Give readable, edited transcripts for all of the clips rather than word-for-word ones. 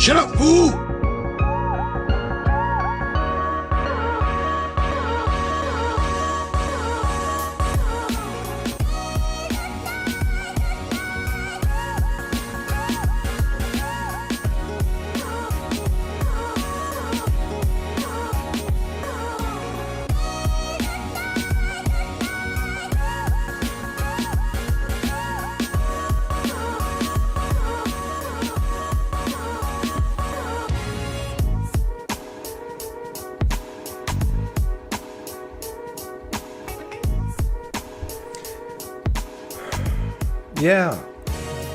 Shut up, fool!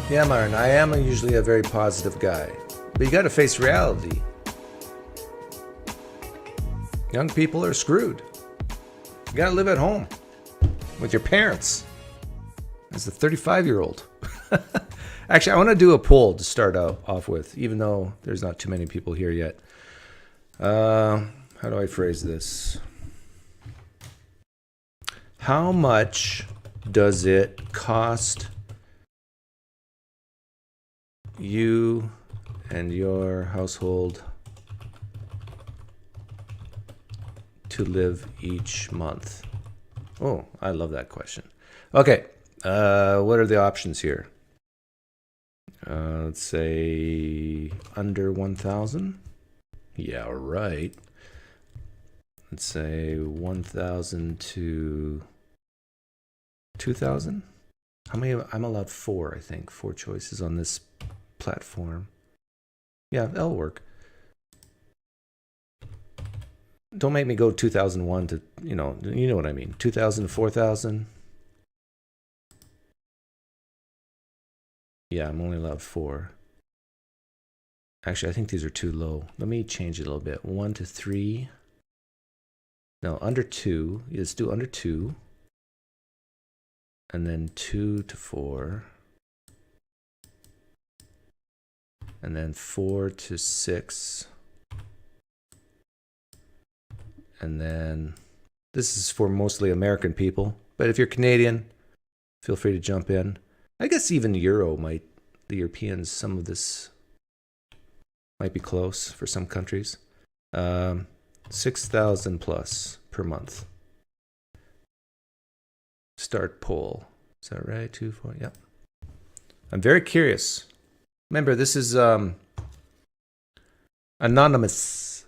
Yeah, Myron, I am usually a very positive guy, but you got to face reality. Young people are screwed. You got to live at home with your parents as a 35-year-old. Actually, I want to do a poll to start off with, even though there's not too many people here yet. How do I phrase this? How much does it cost you and your household to live each month? Oh, I love that question. Okay, what are the options here? Let's say under 1,000. Yeah, right. Let's say 1,000 to 2,000. How many? I'm allowed 4, I think. 4 choices on this platform. Yeah, that'll work. Don't make me go 2001 to, you know what I mean. 2000 to 4,000. Yeah, I'm only allowed 4. Actually, I think these are too low. Let me change it a little bit. 1 to 3. No, under 2. Let's do under 2. And then 2 to 4. And then 4 to 6. And then this is for mostly American people. But if you're Canadian, feel free to jump in. I guess even Euro might, the Europeans, some of this might be close for some countries. 6,000 plus per month. Start poll. Is that right? 2, 4, yeah. I'm very curious. Remember, this is anonymous.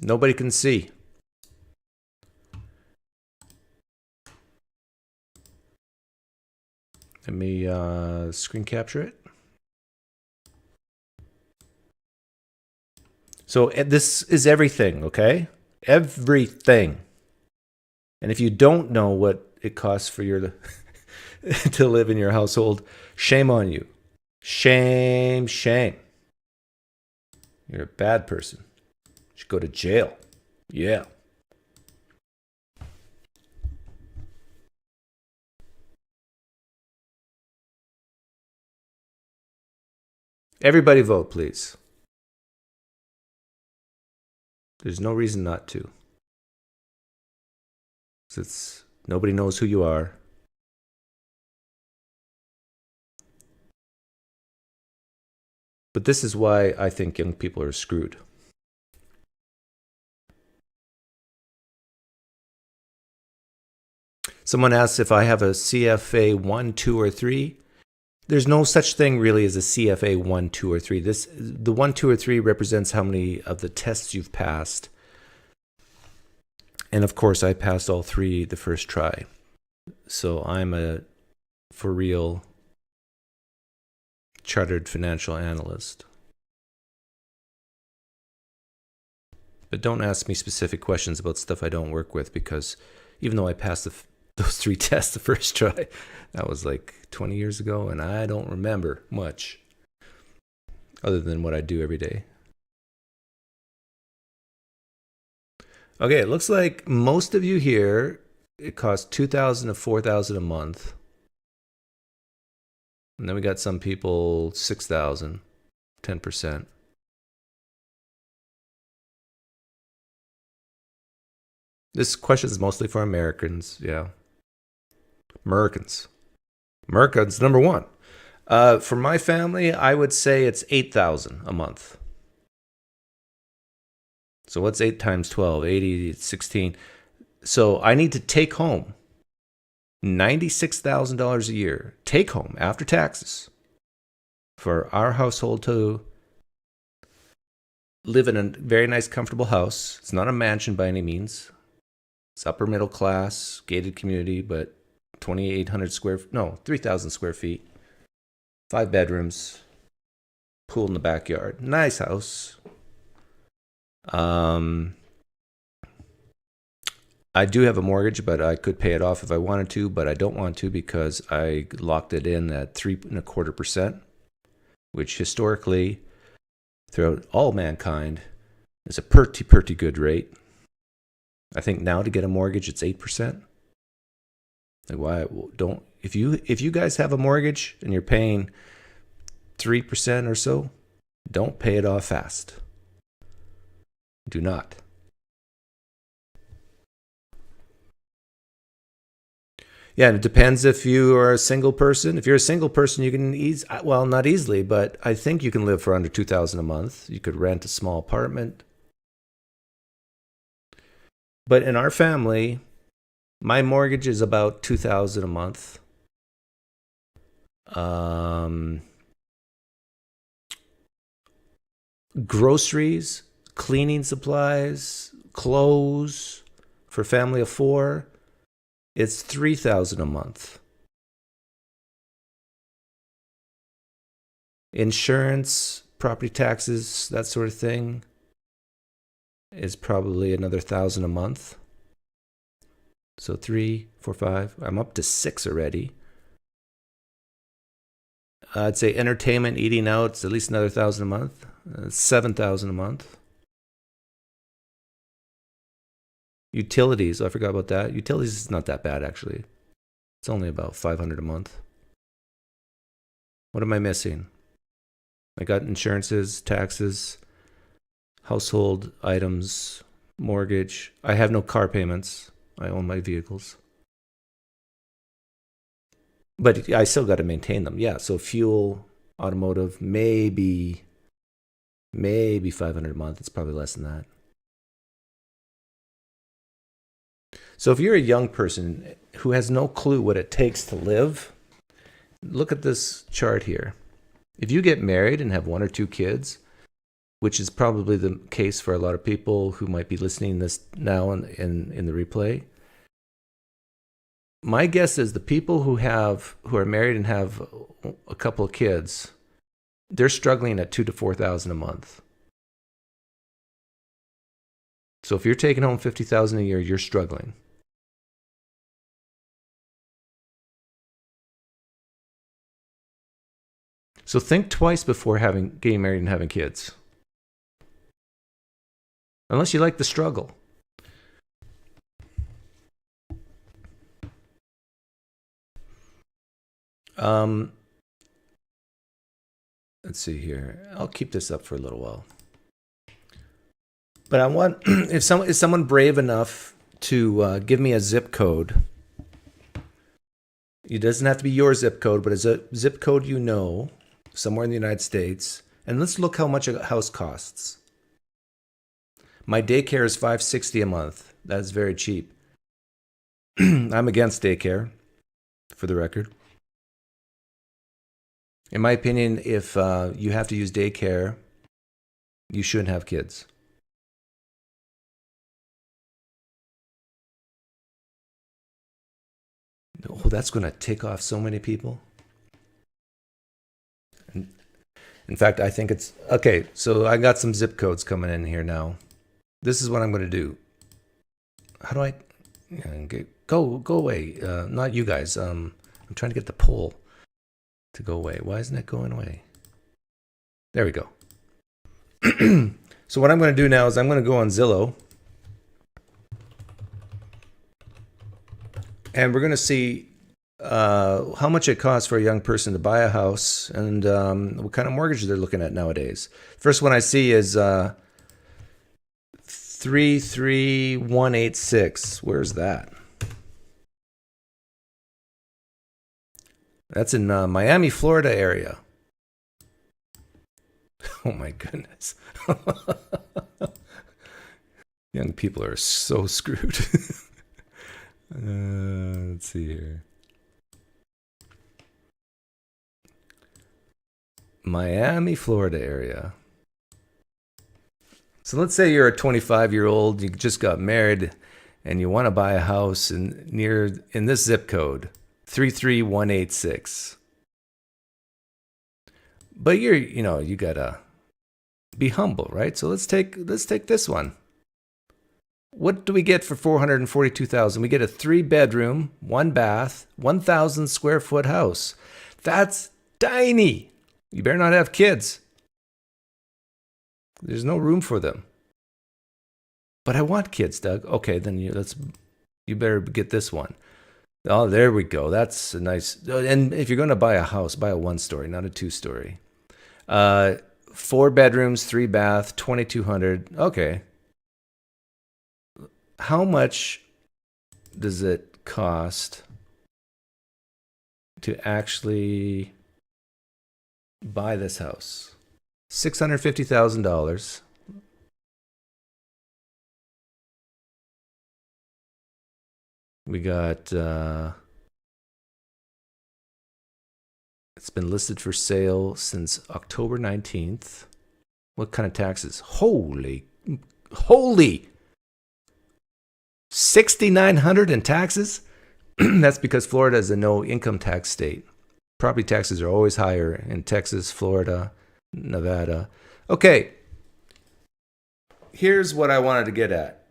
Nobody can see. Let me screen capture it. So this is everything, okay? Everything. And if you don't know what it costs for your to live in your household, shame on you. Shame, shame. You're a bad person. You should go to jail. Yeah. Everybody vote, please. There's no reason not to. Since nobody knows who you are. But this is why I think young people are screwed. Someone asks if I have a CFA 1, 2, or 3. There's no such thing really as a CFA 1, 2, or 3. The 1, 2, or 3 represents how many of the tests you've passed. And of course, I passed all 3 the first try. So I'm a for real chartered financial analyst. But don't ask me specific questions about stuff I don't work with, because even though I passed those 3 tests the first try, that was like 20 years ago, and I don't remember much other than what I do every day. Okay, it looks like most of you here, it costs $2,000 to $4,000 a month. And then we got some people, $6,000, 10%. This question is mostly for Americans, yeah. Americans, number 1. For my family, I would say it's $8,000 a month. So what's 8 times 12? 80, 16. So I need to take home $96,000 a year, take home after taxes, for our household to live in a very nice, comfortable house. It's not a mansion by any means. It's upper middle class, gated community, but 3,000 square feet, 5 bedrooms, pool in the backyard, nice house. I do have a mortgage, but I could pay it off if I wanted to, but I don't want to because I locked it in at 3.25%, which historically, throughout all mankind, is a pretty good rate. I think now to get a mortgage, it's 8%. Like, why don't if you guys have a mortgage and you're paying 3% or so, don't pay it off fast. Do not. Yeah, and it depends if you are a single person. If you're a single person, you can not easily, but I think you can live for under $2,000 a month. You could rent a small apartment. But in our family, my mortgage is about $2,000 a month. Groceries, cleaning supplies, clothes for a family of 4, it's $3,000 a month. Insurance, property taxes, that sort of thing is probably another $1,000 a month. So 3, 4, 5. I'm up to 6 already. I'd say entertainment, eating out, it's at least another $1,000 a month. $7,000 a month. Utilities, I forgot about that. Utilities is not that bad, actually. It's only about $500 a month. What am I missing? I got insurances, taxes, household items, mortgage. I have no car payments. I own my vehicles. But I still got to maintain them. Yeah, so fuel, automotive, maybe $500 a month. It's probably less than that. So if you're a young person who has no clue what it takes to live, look at this chart here. If you get married and have 1 or 2 kids, which is probably the case for a lot of people who might be listening this now in the replay, my guess is the people who are married and have a couple of kids, they're struggling at $2,000 to $4,000 a month. So if you're taking home $50,000 a year, you're struggling. So think twice before getting married and having kids. Unless you like the struggle. Let's see here. I'll keep this up for a little while. But I want if someone brave enough to give me a zip code. It doesn't have to be your zip code, but it's a zip code somewhere in the United States. And let's look how much a house costs. My daycare is $560 a month. That's very cheap. I'm against daycare, for the record. In my opinion, if you have to use daycare, you shouldn't have kids. Oh, that's going to tick off so many people. In fact, I think it's... Okay, so I got some zip codes coming in here now. This is what I'm going to do. How do I... Go away. Not you guys. I'm trying to get the poll to go away. Why isn't it going away? There we go. So what I'm going to do now is I'm going to go on Zillow. And we're going to see how much it costs for a young person to buy a house and what kind of mortgage they're looking at nowadays. First one I see is 33186. Where's that? That's in Miami, Florida area. Oh my goodness. Young people are so screwed. Let's see here. Miami, Florida area. So let's say you're a 25-year-old, you just got married, and you want to buy a house in this zip code, 33186. But you gotta be humble, right? So let's take this one. What do we get for $442,000? We get a 3-bedroom, 1-bath, 1,000 square foot house. That's tiny. You better not have kids. There's no room for them. But I want kids, Doug. Okay, then you better get this one. Oh, there we go. That's a nice. And if you're going to buy a house, buy a 1-story, not a 2-story. 4 bedrooms, 3-bath, 2,200. Okay. How much does it cost to actually buy this house? $650,000. We got it's been listed for sale since October 19th. What kind of taxes? Holy $6,900 in taxes? That's because Florida is a no income tax state. Property taxes are always higher in Texas, Florida, Nevada. Okay. Here's what I wanted to get at.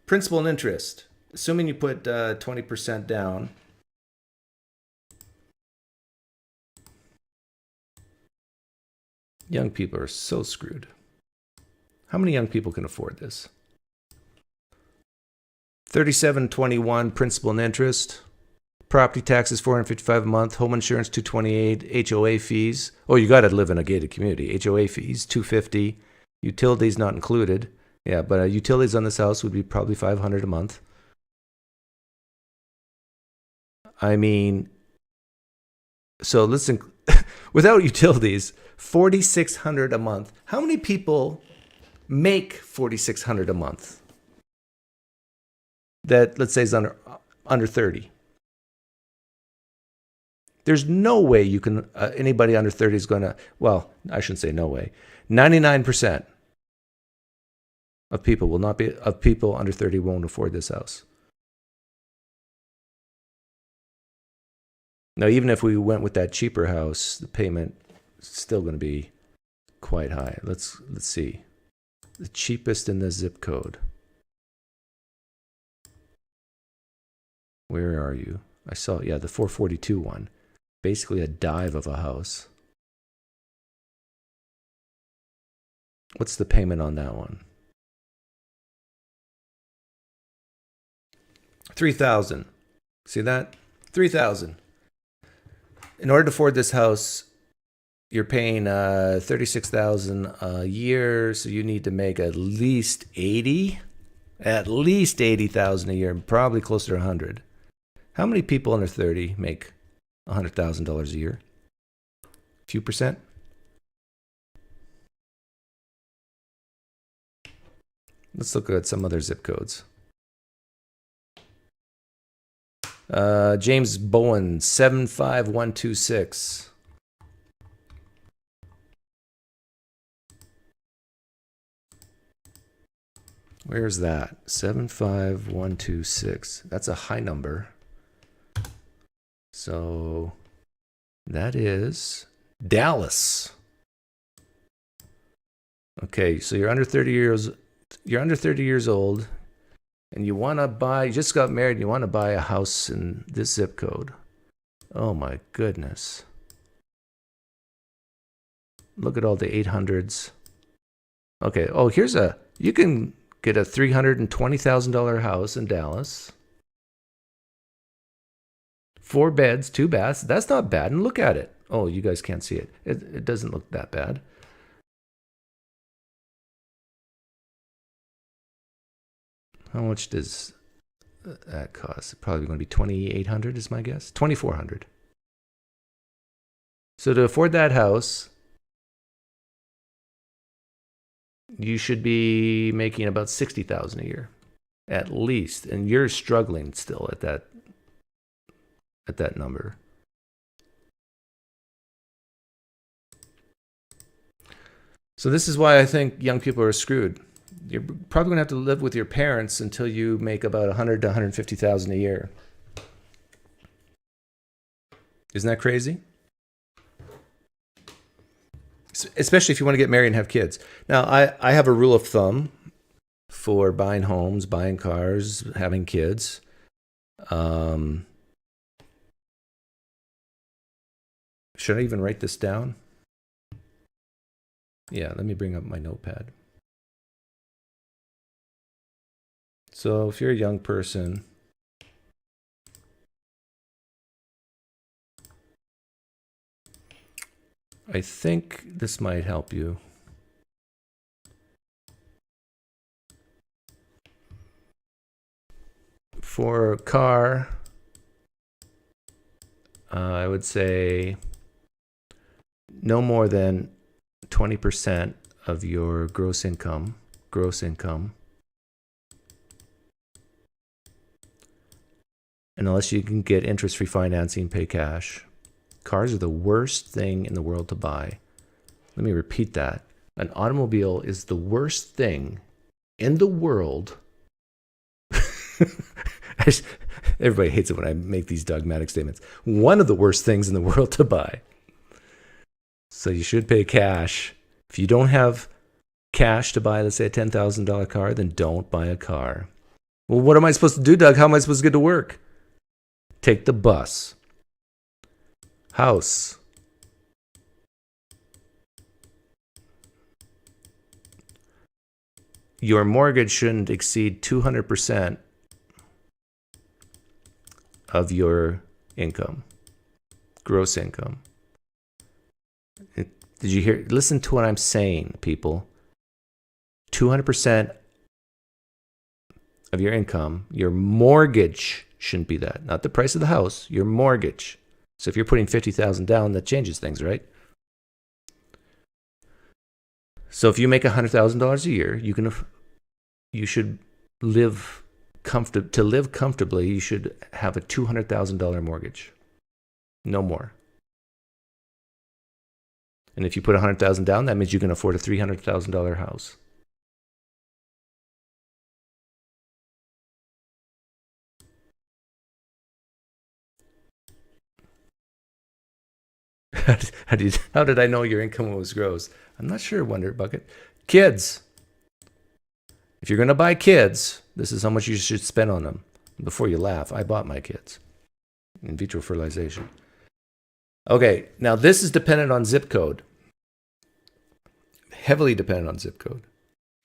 Principal and interest. Assuming you put 20% down. Young people are so screwed. How many young people can afford this? $3,721 principal and interest. Property taxes $455 a month. Home insurance $228. HOA fees. Oh, you got to live in a gated community. HOA fees $250. Utilities not included. Yeah, but utilities on this house would be probably $500 a month. I mean, so listen, without utilities, $4,600 a month. How many people make $4,600 a month? That, let's say, is under 30. There's no way you can, anybody under 30 is going to, well, I shouldn't say no way. 99% of people under 30 won't afford this house. Now, even if we went with that cheaper house, the payment is still going to be quite high. Let's see. The cheapest in the zip code. Where are you? I saw, yeah, the 442 one. Basically a dive of a house. What's the payment on that one? $3,000. See that? $3,000. In order to afford this house, you're paying $36,000 a year, so you need to make at least $80,000 a year, probably closer to $100,000. How many people under 30 make $100,000 a year? A few percent? Let's look at some other zip codes. James Bowen, 75126. Where's that? 75126. That's a high number. So that is Dallas. Okay, so you're under 30 years. You're under 30 years old. And you want to buy, you just got married, and you want to buy a house in this zip code. Oh my goodness. Look at all the 800s. Okay, oh, you can get a $320,000 house in Dallas. 4 beds, 2 baths. That's not bad. And look at it. Oh, you guys can't see it. It doesn't look that bad. How much does that cost? Probably going to be $2,800 is my guess. $2,400. So to afford that house, you should be making about $60,000 a year, at least, and you're struggling still at that number. So this is why I think young people are screwed. You're probably going to have to live with your parents until you make about $100,000 to $150,000 a year. Isn't that crazy? Especially if you want to get married and have kids. Now, I have a rule of thumb for buying homes, buying cars, having kids. Should I even write this down? Yeah, let me bring up my notepad. So if you're a young person, I think this might help you. For a car, I would say no more than 20% of your gross income. And unless you can get interest-free financing, pay cash. Cars are the worst thing in the world to buy. Let me repeat that. An automobile is the worst thing in the world. Everybody hates it when I make these dogmatic statements. One of the worst things in the world to buy. So you should pay cash. If you don't have cash to buy, let's say, a $10,000 car, then don't buy a car. Well, what am I supposed to do, Doug? How am I supposed to get to work? Take the bus. House. Your mortgage shouldn't exceed 200% of your income, gross income. Did you hear? Listen to what I'm saying, people. 200% of your income, your mortgage shouldn't be that. Not the price of the house, your mortgage. So if you're putting $50,000 down, that changes things, right? So if you make $100,000 a year, you should live to live comfortably. You should have a $200,000 mortgage, no more. And if you put $100,000 down, that means you can afford a $300,000 house. How did I know your income was gross? I'm not sure, Wonder Bucket. Kids. If you're going to buy kids, this is how much you should spend on them. Before you laugh, I bought my kids. In vitro fertilization. Okay, now this is dependent on zip code. Heavily dependent on zip code.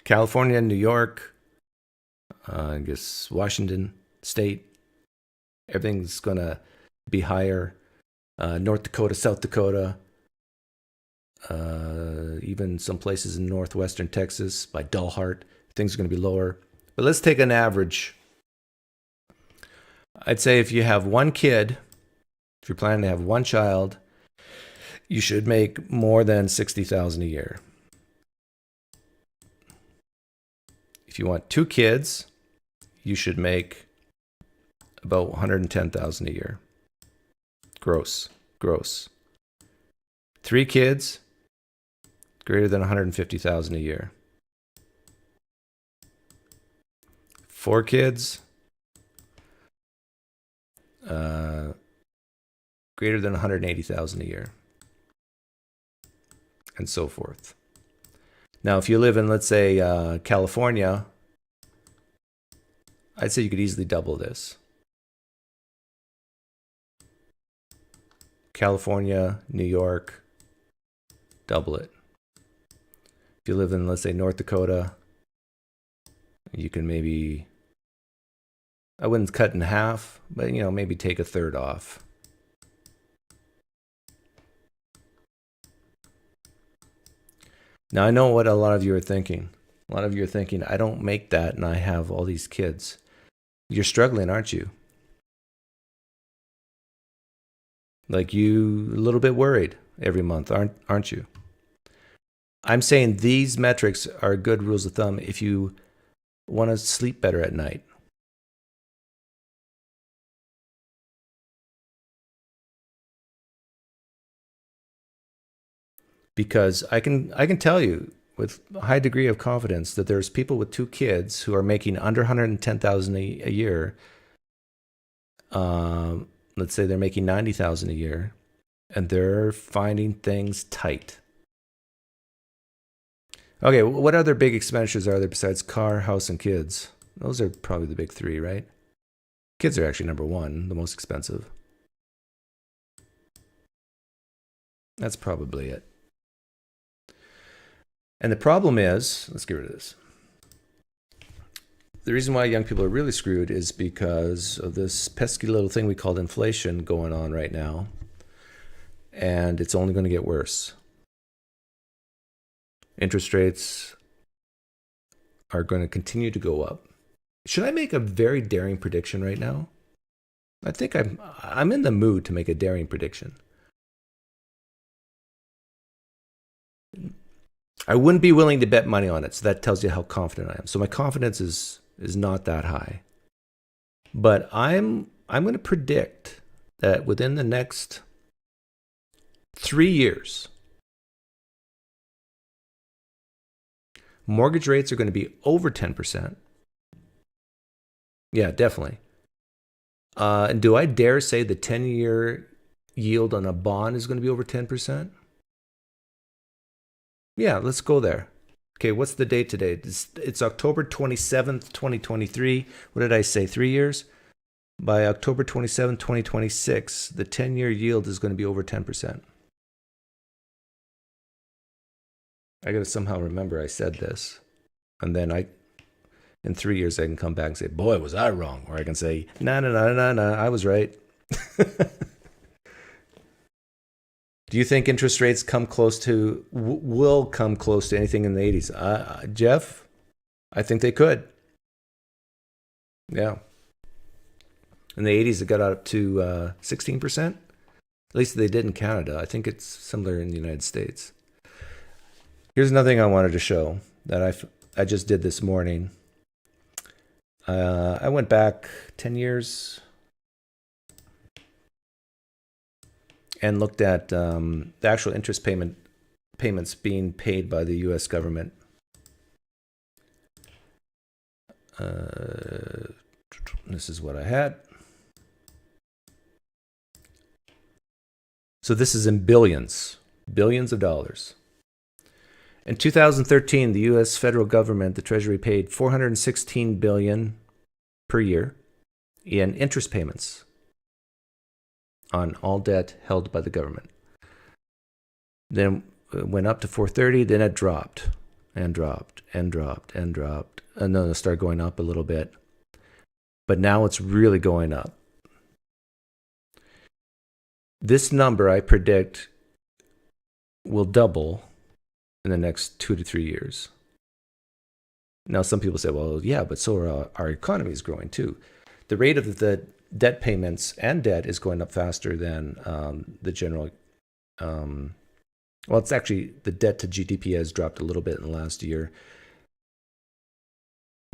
California, New York, I guess Washington State. Everything's going to be higher. North Dakota, South Dakota, even some places in northwestern Texas by Dalhart, things are going to be lower. But let's take an average. I'd say if you have one kid, if you're planning to have one child, you should make more than $60,000 a year. If you want two kids, you should make about $110,000 a year. Gross. 3 kids, greater than $150,000 a year. 4 kids, greater than $180,000 a year, and so forth. Now, if you live in, let's say, California, I'd say you could easily double this. California, New York, double it. If you live in, let's say, North Dakota, you can maybe, I wouldn't cut in half, but, maybe take a third off. Now, I know what a lot of you are thinking. A lot of you are thinking, I don't make that and I have all these kids. You're struggling, aren't you? Like, you a little bit worried. every month, aren't you? I'm saying these metrics are good rules of thumb if you want to sleep better at night. Because I can tell you with a high degree of confidence that there's people with 2 kids who are making under 110,000 a year. Let's say they're making 90,000 a year, and they're finding things tight. Okay, what other big expenditures are there besides car, house, and kids? Those are probably the big 3, right? Kids are actually number 1, the most expensive. That's probably it. And the problem is, let's get rid of this. The reason why young people are really screwed is because of this pesky little thing we call inflation going on right now. And it's only going to get worse. Interest rates are going to continue to go up. Should I make a very daring prediction right now? I think I'm in the mood to make a daring prediction. I wouldn't be willing to bet money on it, so that tells you how confident I am. So my confidence is not that high. But I'm going to predict that within the next 3 years, mortgage rates are going to be over 10%. Yeah, definitely. And do I dare say the 10-year yield on a bond is going to be over 10%? Yeah, let's go there. Okay, what's the date today? It's October 27th, 2023. What did I say, 3 years? By October 27th, 2026, the 10-year yield is going to be over 10%. I got to somehow remember I said this. And then in 3 years, I can come back and say, boy, was I wrong. Or I can say, no, I was right. Do you think interest rates will come close to anything in the 80s? Jeff, I think they could. Yeah. In the 80s, it got up to 16%. At least they did in Canada. I think it's similar in the United States. Here's another thing I wanted to show that I just did this morning. I went back 10 years and looked at the actual interest payments being paid by the U.S. government. This is what I had. So this is in billions of dollars. In 2013, the U.S. federal government, the Treasury, paid $416 billion per year in interest payments on all debt held by the government. Then it went up to 430, then it dropped and dropped and dropped and dropped. And then it started going up a little bit. But now it's really going up. This number, I predict, will double in the next 2 to 3 years. Now, some people say, well, yeah, but so are our economy is growing too. The rate of the debt payments and debt is going up faster than the general. Well, it's actually the debt to GDP has dropped a little bit in the last year.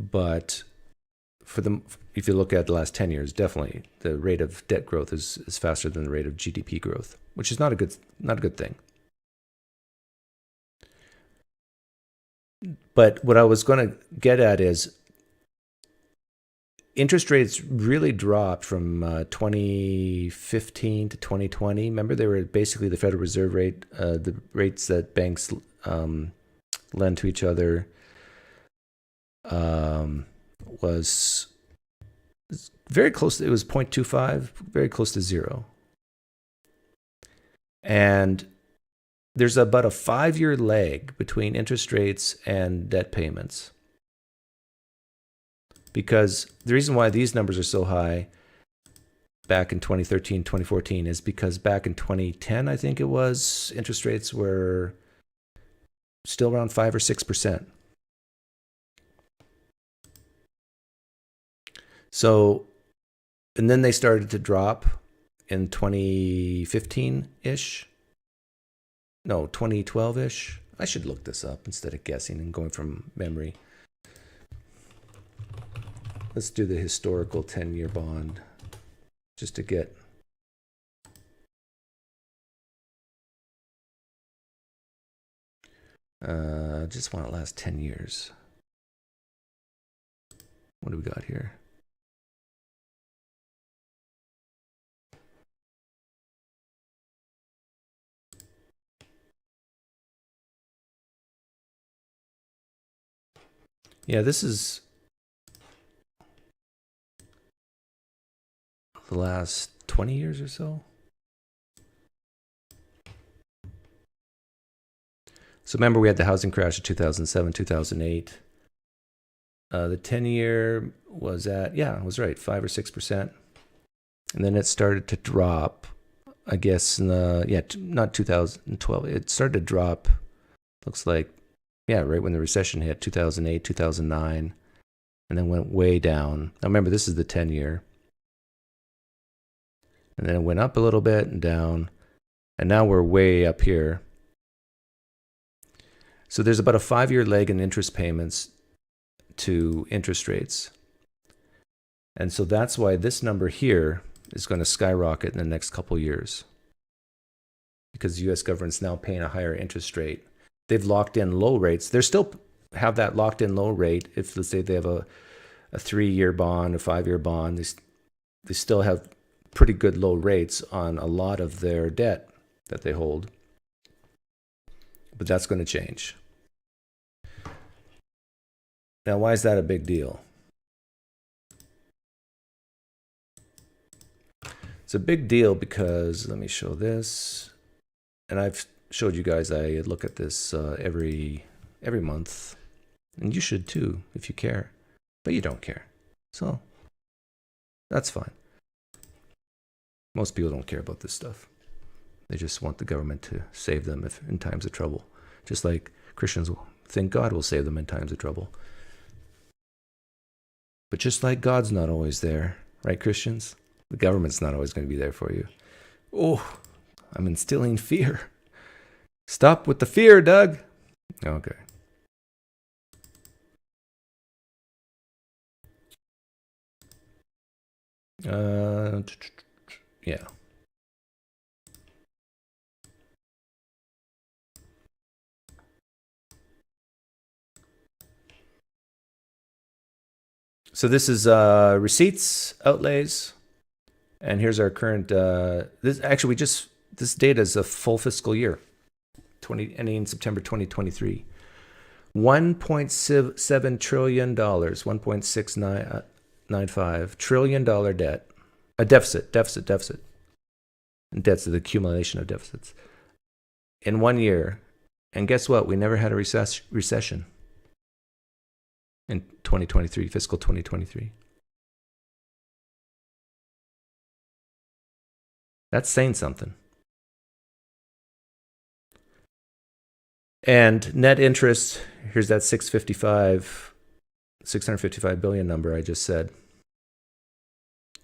But if you look at the last 10 years, definitely the rate of debt growth is faster than the rate of GDP growth, which is not a good thing. But what I was going to get at is interest rates really dropped from 2015 to 2020. Remember, they were basically the Federal Reserve rate, the rates that banks lend to each other was very close. It was 0.25, very close to zero. And there's about a 5-year lag between interest rates and debt payments. Because the reason why these numbers are so high back in 2013, 2014 is because back in 2010, I think it was, interest rates were still around 5 or 6%. So, and then they started to drop in 2015-ish. No, 2012-ish. I should look this up instead of guessing and going from memory. Let's do the historical 10-year bond just to get... just want to last 10 years. What do we got here? Yeah, this is the last 20 years or so. So remember, we had the housing crash of 2007, 2008. The 10-year was at, yeah, I was right, 5 or 6%. And then it started to drop, I guess, in the, yeah, not 2012. It started to drop, looks like, yeah, right when the recession hit, 2008, 2009, and then went way down. Now remember, this is the 10-year. And then it went up a little bit and down, and now we're way up here. So there's about a 5-year lag in interest payments to interest rates. And so that's why this number here is going to skyrocket in the next couple years, because the US government's now paying a higher interest rate. They've locked in low rates. They still have that locked in low rate. If, let's say, they have a 3-year bond, a 5-year bond, they still have pretty good low rates on a lot of their debt that they hold. But that's going to change. Now, why is that a big deal? It's a big deal because, let me show this. And I've showed you guys, I look at this every month. And you should too, if you care. But you don't care. So, that's fine. Most people don't care about this stuff. They just want the government to save them if in times of trouble. Just like Christians will think God will save them in times of trouble. But just like God's not always there, right, Christians? The government's not always going to be there for you. Oh, I'm instilling fear. Stop with the fear, Doug. Okay. Yeah. So this is receipts, outlays, and here's our current. This actually this data is a full fiscal year, ending September 2023. $1.7 trillion, $1.695 trillion debt, a deficit, and debt's the accumulation of deficits in 1 year. And guess what? We never had a recession in 2023, fiscal 2023. That's saying something. And net interest, here's that 655 billion number I just said.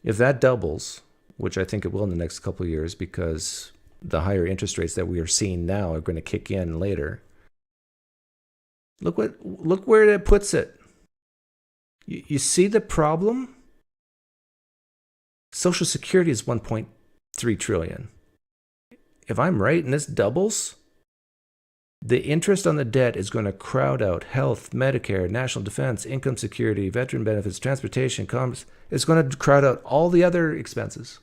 If that doubles, which I think it will in the next couple of years because the higher interest rates that we are seeing now are going to kick in later. Look where it puts it. You see the problem? Social Security is 1.3 trillion. If I'm right and this doubles, the interest on the debt is going to crowd out health, Medicare, national defense, income security, veteran benefits, transportation, commerce. It's going to crowd out all the other expenses.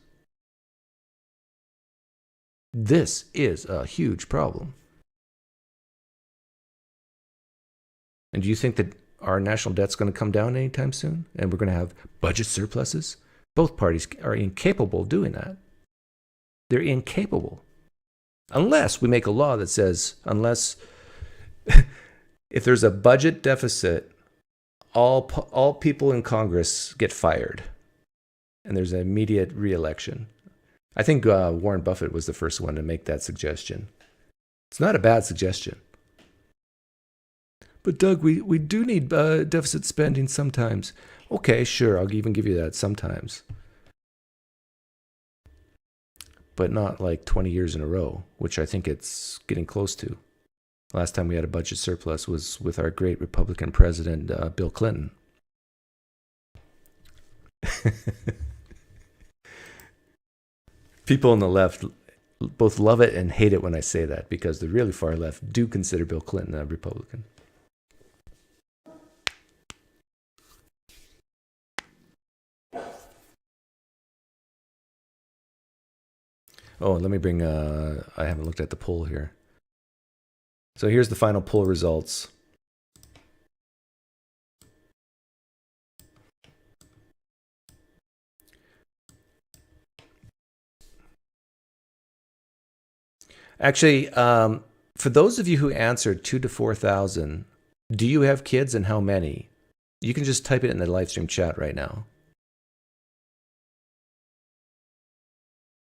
This is a huge problem. And do you think that our national debt's going to come down anytime soon? And we're going to have budget surpluses? Both parties are incapable of doing that. They're incapable. Unless we make a law that says, if there's a budget deficit, all people in Congress get fired. And there's an immediate re-election. I think Warren Buffett was the first one to make that suggestion. It's not a bad suggestion. But Doug, we do need deficit spending sometimes. Okay, sure, I'll even give you that sometimes. but not like 20 years in a row, which I think it's getting close to. Last time we had a budget surplus was with our great Republican president, Bill Clinton. People on the left both love it and hate it when I say that, because the really far left do consider Bill Clinton a Republican. Oh, let me bring, I haven't looked at the poll here. So here's the final poll results. Actually, for those of you who answered 2 to 4,000, do you have kids and how many? You can just type it in the live stream chat right now.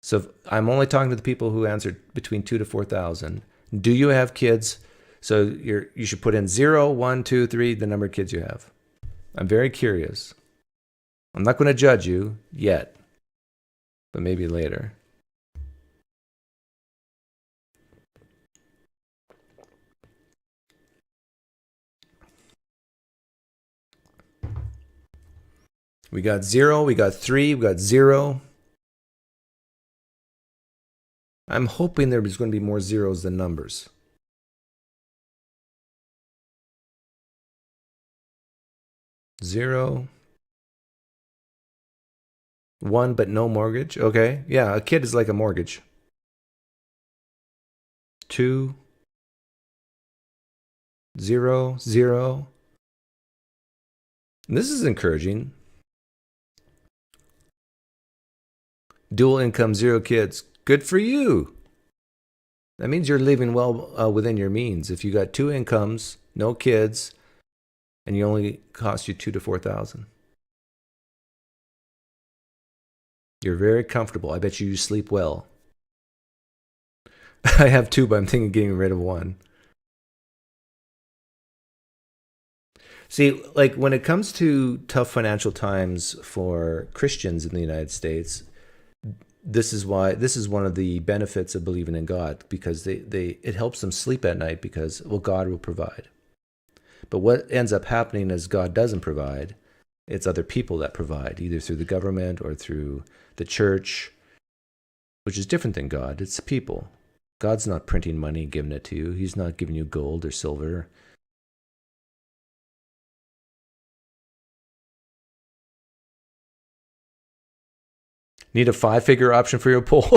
So I'm only talking to the people who answered between 2 to 4,000. Do you have kids? So you should put in 0, 1, 2, 3, the number of kids you have. I'm very curious. I'm not going to judge you yet, but maybe later. We got 0, we got 3, we got 0. I'm hoping there's going to be more zeros than numbers. Zero. 1, but no mortgage. Okay. Yeah, a kid is like a mortgage. 2. 0, 0. And this is encouraging. Dual income, 0 kids. Good for you. That means you're living well within your means. If you got 2 incomes, no kids, and you only cost you 2 to 4,000. You're very comfortable. I bet you sleep well. I have 2, but I'm thinking of getting rid of 1. See, like when it comes to tough financial times for Christians in the United States, this is one of the benefits of believing in God, because it helps them sleep at night, because, well, God will provide. But what ends up happening is God doesn't provide. It's other people that provide, either through the government or through the church, which is different than God. It's people. God's not printing money and giving it to you. He's not giving you gold or silver. Need a 5-figure option for your poll?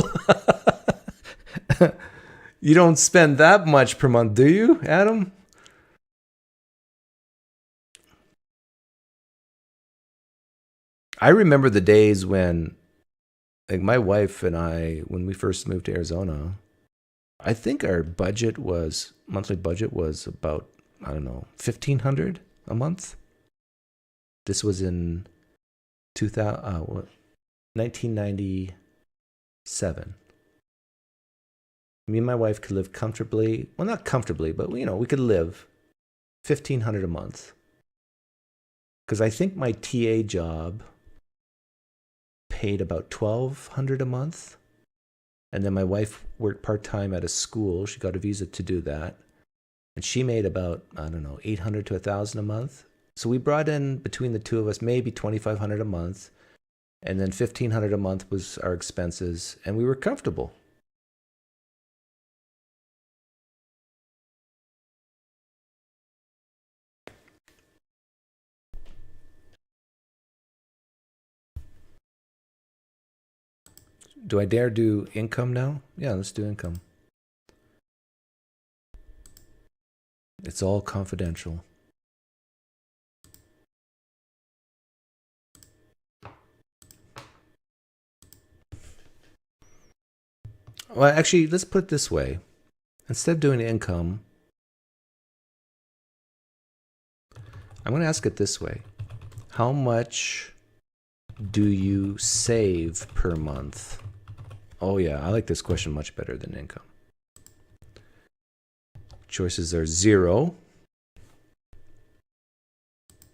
You don't spend that much per month, do you, Adam? I remember the days when, like, my wife and I, when we first moved to Arizona, I think our monthly budget was about, I don't know, $1,500 a month. This was in 1997. Me and my wife could live comfortably. Well, not comfortably, but we could live $1,500 a month. Because I think my TA job paid about $1,200 a month. And then my wife worked part-time at a school. She got a visa to do that. And she made about, I don't know, $800 to $1,000 a month. So we brought in, between the two of us, maybe $2,500 a month. And then $1,500 a month was our expenses. And we were comfortable. Do I dare do income now? Yeah, let's do income. It's all confidential. Well, actually, let's put it this way. Instead of doing income, I'm going to ask it this way. How much do you save per month? Oh yeah, I like this question much better than income. Choices are 0.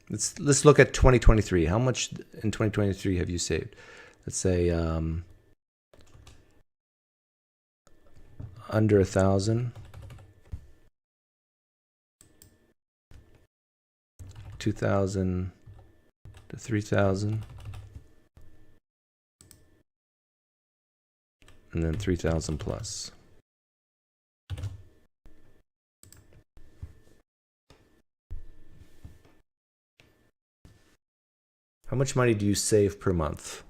Let's look at 2023. How much in 2023 have you saved? Let's say under 1,000, 2,000 to 3,000, and then 3,000 plus. How much money do you save per month?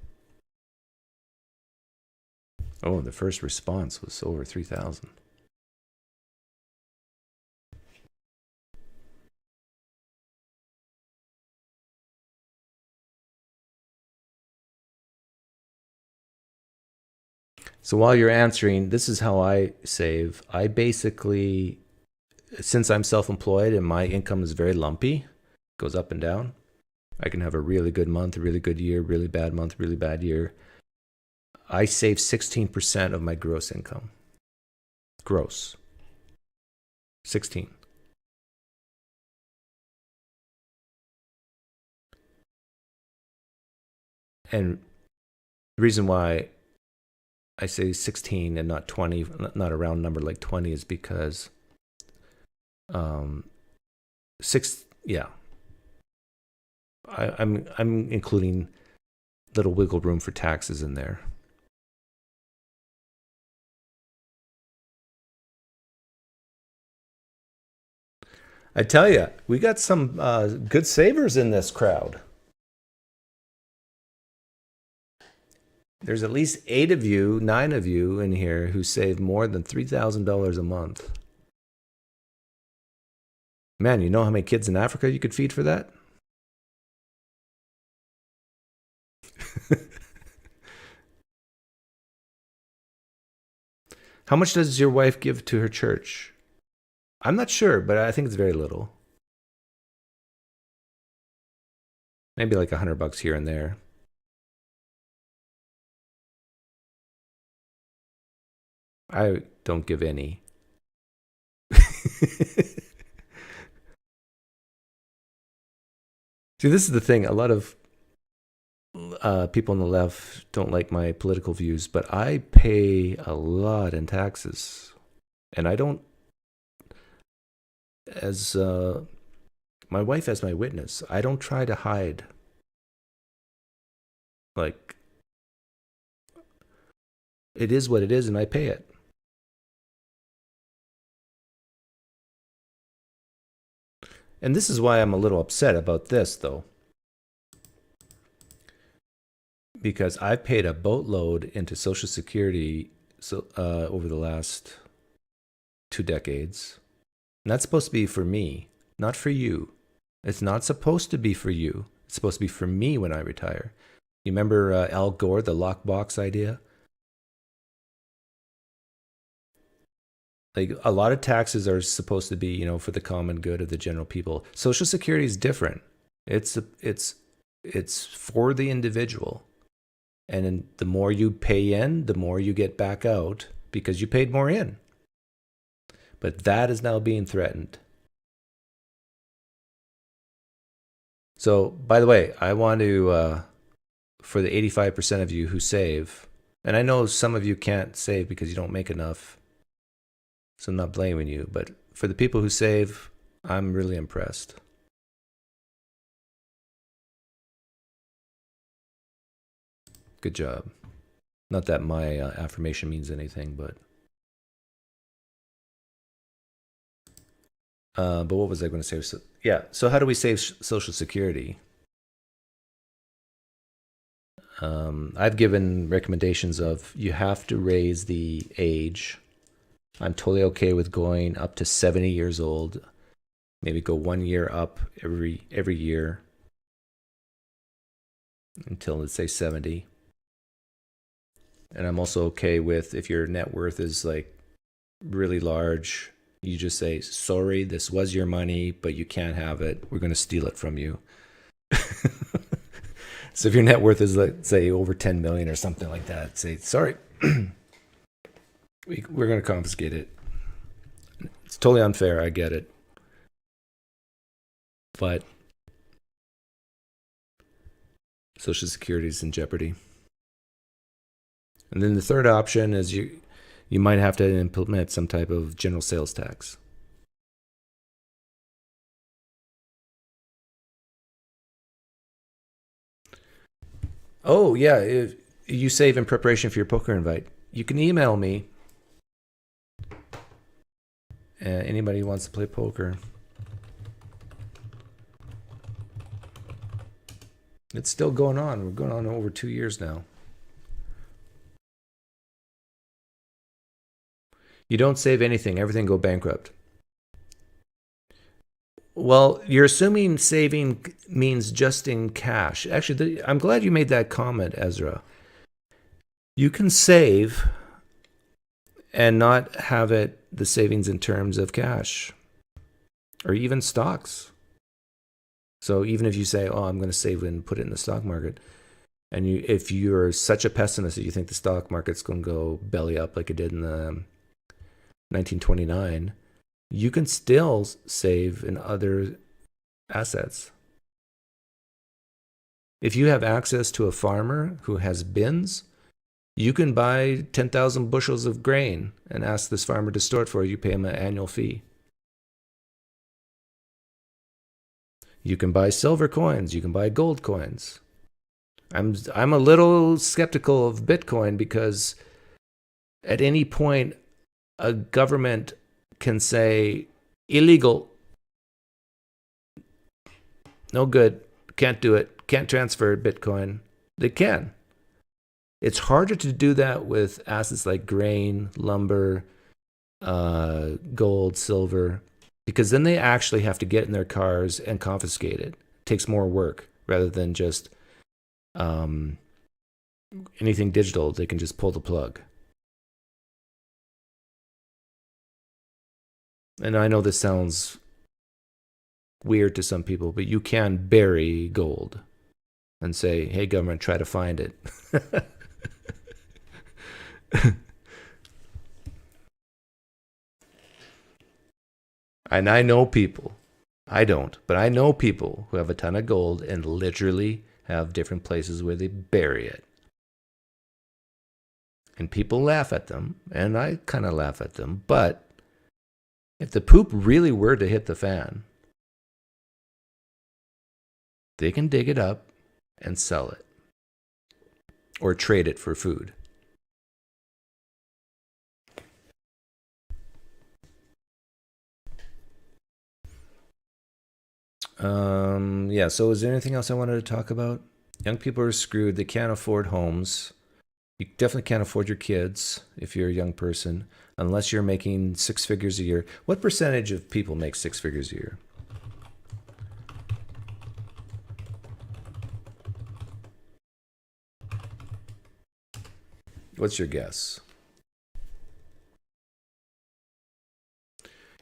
Oh, the first response was over 3,000. So while you're answering, this is how I save. I basically, since I'm self-employed and my income is very lumpy, goes up and down. I can have a really good month, a really good year, really bad month, really bad year. I save 16% of my gross income. Gross. 16. And the reason why I say 16 and not 20, not a round number like 20, is because I'm including little wiggle room for taxes in there. I tell you, we got some good savers in this crowd. There's at least 8 of you, 9 of you in here who save more than $3,000 a month. Man, you know how many kids in Africa you could feed for that? How much does your wife give to her church? I'm not sure, but I think it's very little. Maybe like $100 here and there. I don't give any. See, this is the thing. A lot of people on the left don't like my political views, but I pay a lot in taxes. And I don't, as my wife as my witness, I don't try to hide. Like, it is what it is, and I pay it. And this is why I'm a little upset about this, though. Because I've paid a boatload into Social Security over the last 2 decades. And that's supposed to be for me, not for you. It's not supposed to be for you. It's supposed to be for me when I retire. You remember Al Gore, the lockbox idea? Like, a lot of taxes are supposed to be, you know, for the common good of the general people. Social Security is different. It's for the individual. And the more you pay in, the more you get back out because you paid more in. But that is now being threatened. So, by the way, I want to, for the 85% of you who save, and I know some of you can't save because you don't make enough, so I'm not blaming you, but for the people who save, I'm really impressed. Good job. Not that my affirmation means anything, but what was I going to say? So, yeah, so how do we save Social Security? I've given recommendations of you have to raise the age. I'm totally okay with going up to 70 years old. Maybe go 1 year up every year until, let's say, 70. And I'm also okay with, if your net worth is like really large, you just say, sorry, this was your money, but you can't have it. We're going to steal it from you. So if your net worth is, let's say, over 10 million or something like that, say, sorry, we're going to confiscate it. It's totally unfair. I get it. But Social Security is in jeopardy. And then the third option is You might have to implement some type of general sales tax. Oh, yeah. If you save in preparation for your poker invite, you can email me. Anybody who wants to play poker. It's still going on. We're going on over 2 years now. You don't save anything. Everything go bankrupt. Well, you're assuming saving means just in cash. Actually, I'm glad you made that comment, Ezra. You can save and not have it the savings in terms of cash or even stocks. So even if you say, oh, I'm going to save and put it in the stock market, and if you're such a pessimist that you think the stock market's going to go belly up like it did in the 1929, you can still save in other assets. If you have access to a farmer who has bins, you can buy 10,000 bushels of grain and ask this farmer to store it for you. You pay him an annual fee. You can buy silver coins. You can buy gold coins. I'm a little skeptical of Bitcoin because at any point a government can say illegal, no good, can't do it, can't transfer Bitcoin. They can. It's harder to do that with assets like grain, lumber, gold, silver, because then they actually have to get in their cars and confiscate it. It takes more work rather than just anything digital. They can just pull the plug. And I know this sounds weird to some people, but you can bury gold and say, hey, government, try to find it. And I know people, I don't, but I know people who have a ton of gold and literally have different places where they bury it. And people laugh at them, and I kind of laugh at them, but if the poop really were to hit the fan, they can dig it up and sell it or trade it for food. Yeah, so is there anything else I wanted to talk about? Young people are screwed. They can't afford homes. You definitely can't afford your kids if you're a young person, unless you're making 6 figures a year. What percentage of people make 6 figures a year? What's your guess?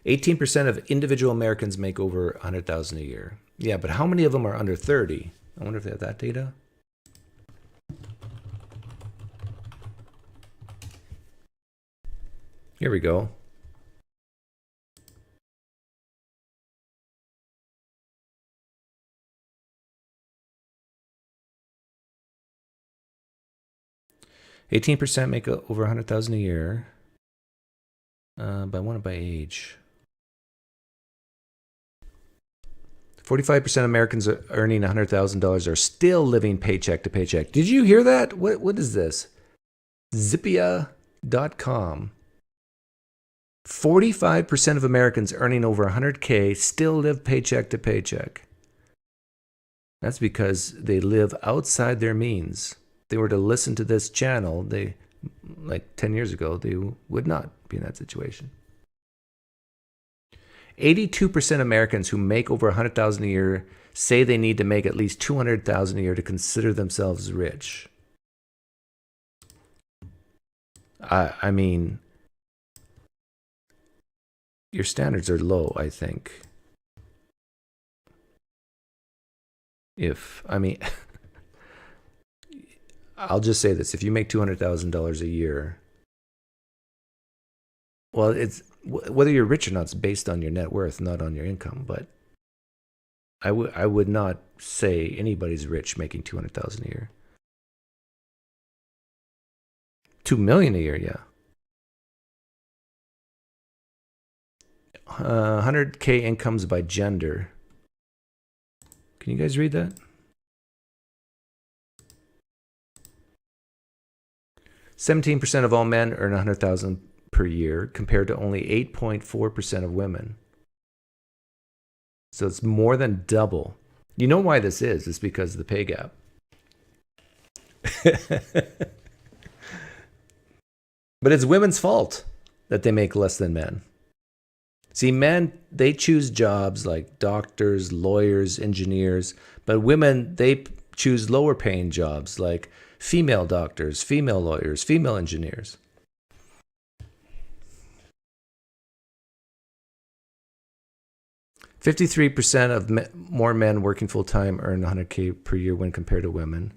18% of individual Americans make over 100,000 a year. Yeah, but how many of them are under 30? I wonder if they have that data. Here we go. %, make over 100,000 a year. But I want it by age. 45% of Americans earning $100,000 are still living paycheck to paycheck. Did you hear that? What is this? Zippia.com. 45% of Americans earning over 100K still live paycheck to paycheck. That's because they live outside their means. If they were to listen to this channel, like 10 years ago, they would not be in that situation. 82% of Americans who make over 100,000 a year say they need to make at least 200,000 a year to consider themselves rich. I mean, your standards are low, I think. I'll just say this. If you make $200,000 a year, well, it's whether you're rich or not is based on your net worth, not on your income. But I would not say anybody's rich making $200,000 a year. $2 million a year, yeah. 100K incomes by gender. Can you guys read that? %17% of all men earn 100,000 per year, compared to only 8.4% of women. So it's more than double. You know why this is? It's because of the pay gap. But it's women's fault that they make less than men. See, men, they choose jobs like doctors, lawyers, engineers, but women, they choose lower paying jobs like female doctors, female lawyers, female engineers. %53% of more men working full-time earn 100K per year when compared to women.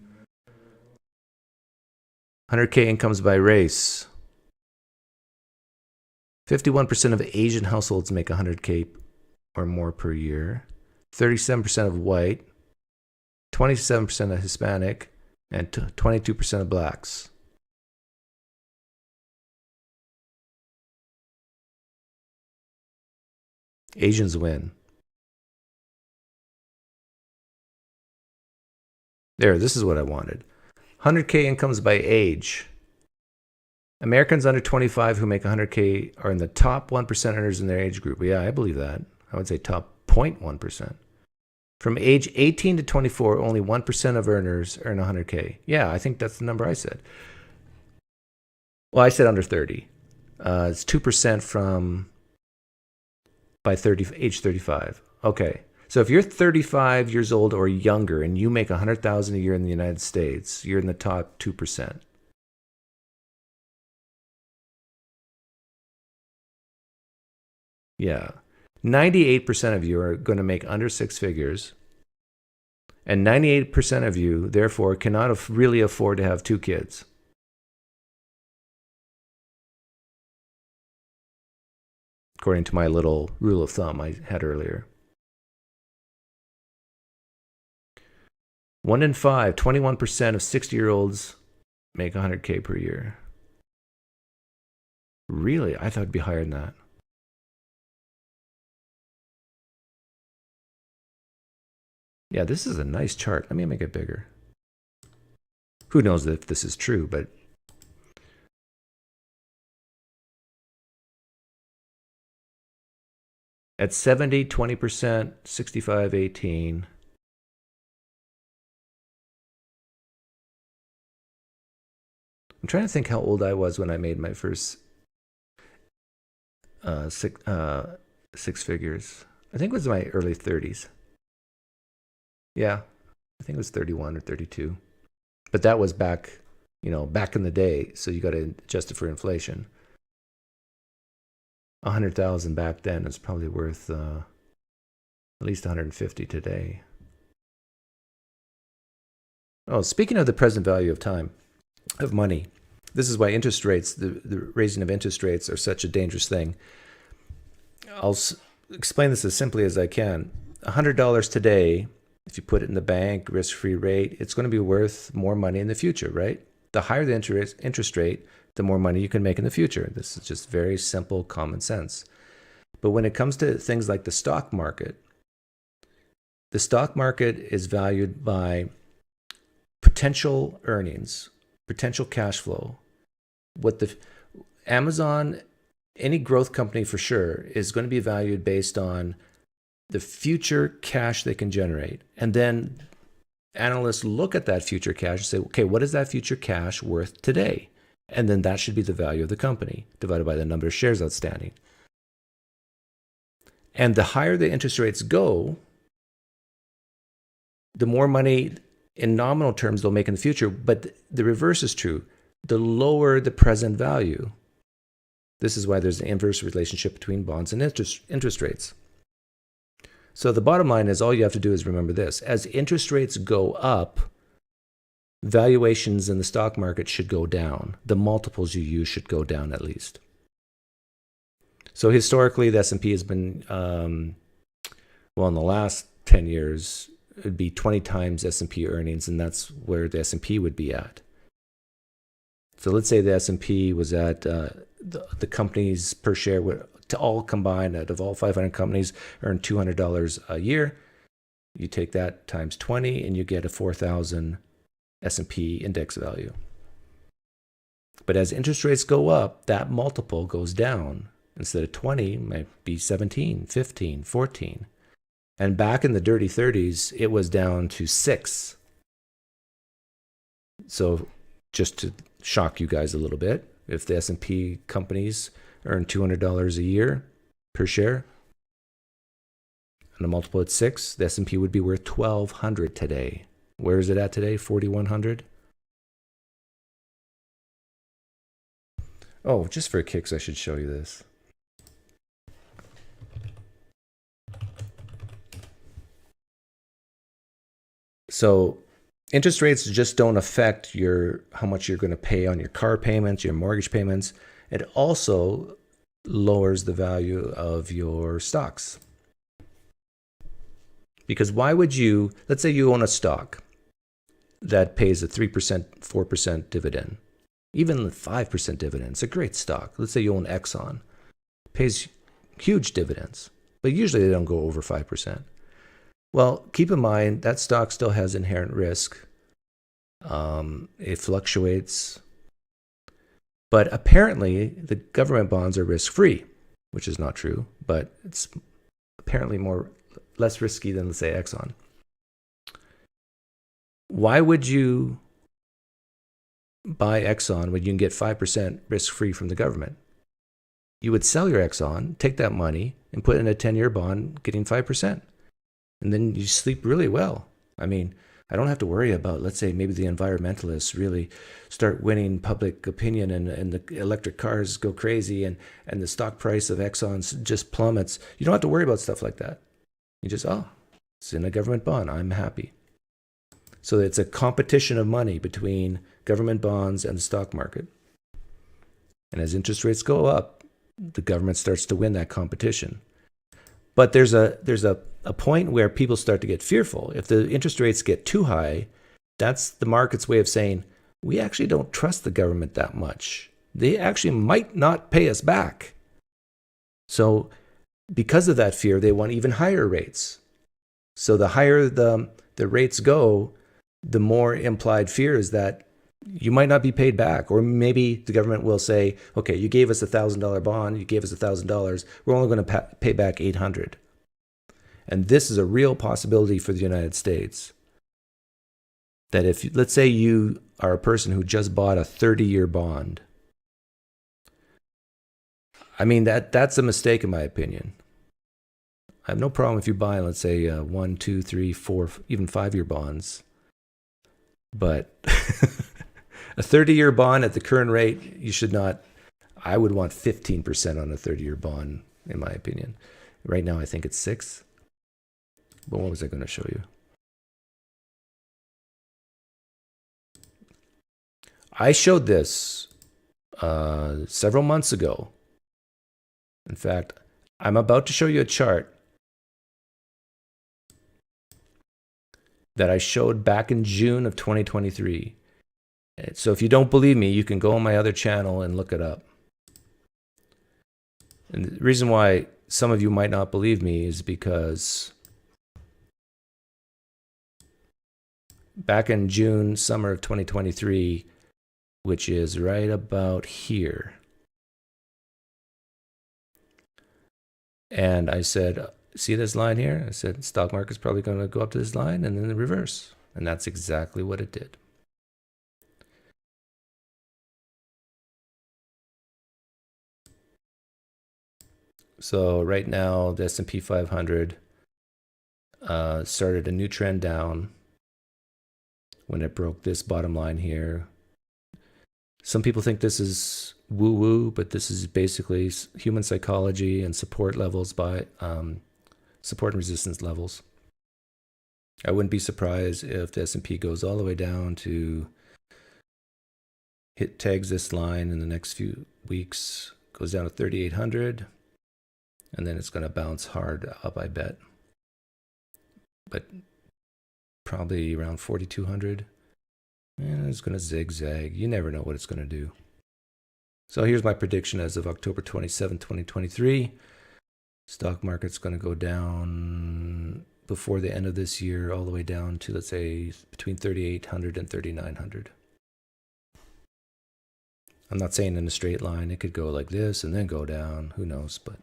100K incomes by race. 51% of Asian households make 100K or more per year. 37% of white. 27% of Hispanic. And 22% of blacks. Asians win. There, this is what I wanted. 100K incomes by age. Americans under 25 who make 100K are in the top 1% earners in their age group. Yeah, I believe that. I would say top 0.1%. From age 18 to 24, only 1% of earners earn 100K. Yeah, I think that's the number I said. Well, I said under 30. It's 2% from by age 35. Okay. So if you're 35 years old or younger and you make 100,000 a year in the United States, you're in the top 2%. Yeah. 98% of you are going to make under six figures. And 98% of you, therefore, cannot really afford to have two kids. According to my little rule of thumb I had earlier. 1 in 5, 21% of 60-year-olds make 100K per year. Really? I thought it'd be higher than that. Yeah, this is a nice chart. Let me make it bigger. Who knows if this is true, but at 70, 20%, 65, 18. I'm trying to think how old I was when I made my first six figures. I think it was my early 30s. Yeah, I think it was 31 or 32. But that was back, back in the day. So you got to adjust it for inflation. 100,000 back then is probably worth at least 150 today. Oh, speaking of the present value of time, of money, this is why interest rates, the raising of interest rates, are such a dangerous thing. I'll explain this as simply as I can. $100 today, if you put it in the bank, risk-free rate, it's going to be worth more money in the future, right? The higher the interest rate, the more money you can make in the future. This is just very simple common sense. But when it comes to things like the stock market is valued by potential earnings, potential cash flow. What the Amazon, any growth company for sure, is going to be valued based on the future cash they can generate. And then analysts look at that future cash and say, okay, what is that future cash worth today? And then that should be the value of the company divided by the number of shares outstanding. And the higher the interest rates go, the more money in nominal terms they'll make in the future. But the reverse is true. The lower the present value. This is why there's an inverse relationship between bonds and interest rates. So the bottom line is all you have to do is remember this. As interest rates go up, valuations in the stock market should go down. The multiples you use should go down at least. So historically, the S&P has been, in the last 10 years, it would be 20 times S&P earnings, and that's where the S&P would be at. So let's say the S&P was at, the company's per share to all combined, out of all 500 companies, earn $200 a year. You take that times 20 and you get a 4,000 S&P index value. But as interest rates go up, that multiple goes down. Instead of 20, it might be 17, 15, 14. And back in the dirty 30s, it was down to 6. So just to shock you guys a little bit, if the S&P companies earn $200 a year per share, and a multiple at 6, the S&P would be worth $1,200 today. Where is it at today? $4,100? Oh, just for kicks, I should show you this. So interest rates just don't affect how much you're going to pay on your car payments, your mortgage payments. It also lowers the value of your stocks. Because why would you, let's say you own a stock that pays a 3%, 4% dividend, even 5% dividend. It's a great stock. Let's say you own Exxon, pays huge dividends, but usually they don't go over 5%. Well, keep in mind that stock still has inherent risk. It fluctuates. But apparently the government bonds are risk-free, which is not true, but it's apparently less risky than, let's say, Exxon. Why would you buy Exxon when you can get 5% risk-free from the government? You would sell your Exxon, take that money, and put in a 10-year bond getting 5%. And then you sleep really well. I mean, I don't have to worry about, let's say, maybe the environmentalists really start winning public opinion and the electric cars go crazy and the stock price of Exxon just plummets. You don't have to worry about stuff like that. You just, it's in a government bond. I'm happy. So it's a competition of money between government bonds and the stock market. And as interest rates go up, the government starts to win that competition. But there's a point where people start to get fearful. If the interest rates get too high, that's the market's way of saying, we actually don't trust the government that much. They actually might not pay us back. So because of that fear, they want even higher rates. So the higher the rates go, the more implied fear is that you might not be paid back. Or maybe the government will say, okay, you gave us $1,000 bond, you gave us $1,000, we're only going to pay back $800. And this is a real possibility for the United States. That if, let's say you are a person who just bought a 30-year bond, I mean, that's a mistake in my opinion. I have no problem if you buy, let's say, 1, 2, 3, 4, even 5-year bonds. But a 30-year bond at the current rate, you should not, I would want 15% on a 30-year bond, in my opinion. Right now, I think it's 6. But what was I going to show you? I showed this several months ago. In fact, I'm about to show you a chart that I showed back in June of 2023. So if you don't believe me, you can go on my other channel and look it up. And the reason why some of you might not believe me is because back in June, summer of 2023, which is right about here. And I said, see this line here? I said, stock market's probably going to go up to this line and then the reverse. And that's exactly what it did. So right now, the S&P 500 started a new trend down when it broke this bottom line here. Some people think this is woo-woo, but this is basically human psychology and support levels by support and resistance levels. I wouldn't be surprised if the S&P goes all the way down to tags this line in the next few weeks, goes down to 3,800, and then it's going to bounce hard up, I bet. But probably around 4,200. And it's going to zigzag. You never know what it's going to do. So here's my prediction as of October 27, 2023. Stock market's going to go down before the end of this year, all the way down to, let's say, between 3,800 and 3,900. I'm not saying in a straight line. It could go like this and then go down. Who knows? But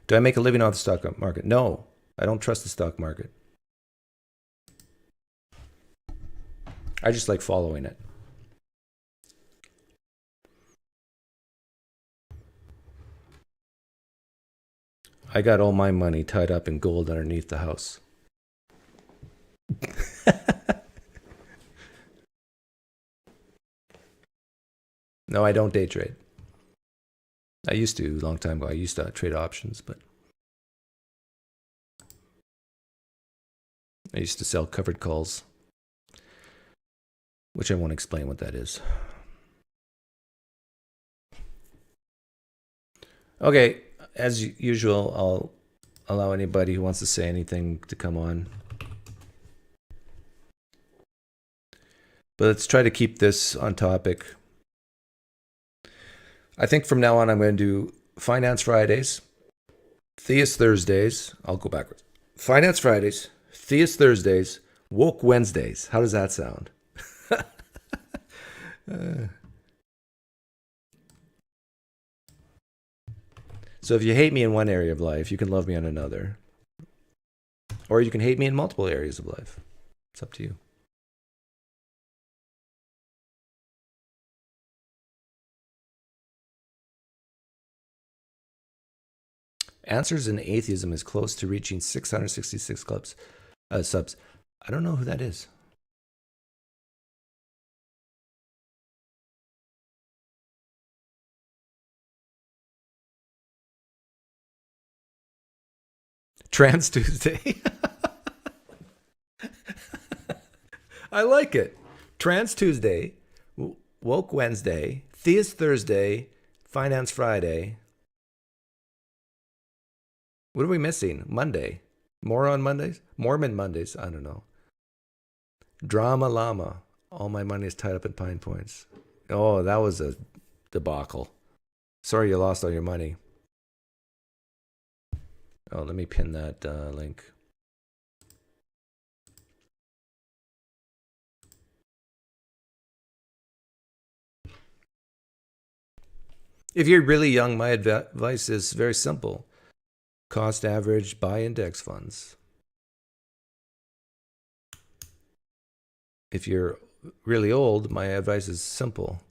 do I make a living off the stock market? No, I don't trust the stock market. I just like following it. I got all my money tied up in gold underneath the house. No, I don't day trade. I used to a long time ago. I used to trade options, but I used to sell covered calls, which I won't explain what that is. Okay, as usual, I'll allow anybody who wants to say anything to come on. But let's try to keep this on topic. I think from now on, I'm going to do Finance Fridays, Theist Thursdays. I'll go backwards. Finance Fridays, Theist Thursdays, Woke Wednesdays. How does that sound? So if you hate me in one area of life, you can love me on another. Or you can hate me in multiple areas of life. It's up to you. Answers in Atheism is close to reaching 666 subs. I don't know who that is. Trans Tuesday. I like it. Trans Tuesday, Woke Wednesday, Theist Thursday, Finance Friday. What are we missing? Monday. Moron Mondays? Mormon Mondays. I don't know. Drama Llama. All my money is tied up in Pine Points. Oh, that was a debacle. Sorry you lost all your money. Oh, let me pin that link. If you're really young, my advice is very simple. Cost average, buy index funds. If you're really old, my advice is simple.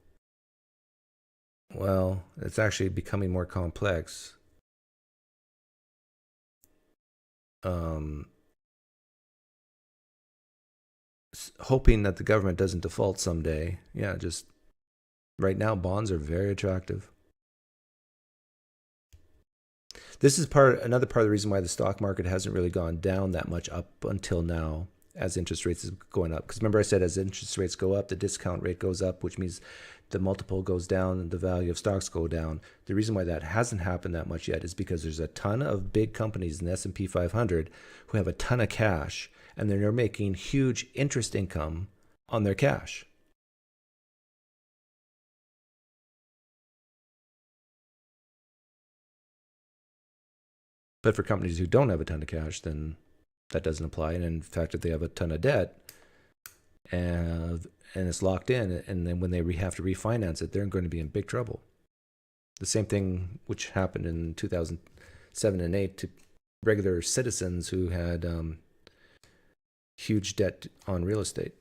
Well, it's actually becoming more complex. Hoping that the government doesn't default someday. Yeah, just right now, bonds are very attractive. This is another part of the reason why the stock market hasn't really gone down that much up until now as interest rates is going up. Because remember I said as interest rates go up, the discount rate goes up, which means the multiple goes down and the value of stocks go down. The reason why that hasn't happened that much yet is because there's a ton of big companies in the S&P 500 who have a ton of cash, and they're making huge interest income on their cash. But for companies who don't have a ton of cash, then that doesn't apply. And in fact, if they have a ton of debt and it's locked in, and then when they have to refinance it, they're going to be in big trouble. The same thing which happened in 2007 and 8 to regular citizens who had huge debt on real estate.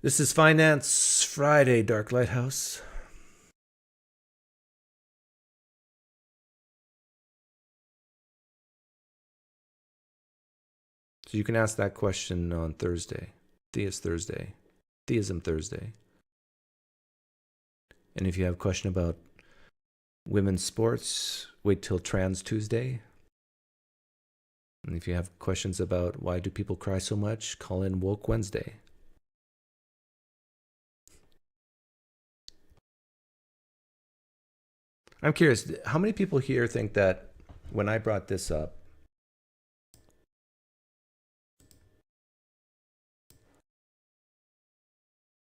This is Finance Friday, Dark Lighthouse. So you can ask that question on Thursday, Theist Thursday, Theism Thursday. And if you have a question about women's sports, wait till Trans Tuesday. And if you have questions about why do people cry so much, call in Woke Wednesday. I'm curious, how many people here think that when I brought this up,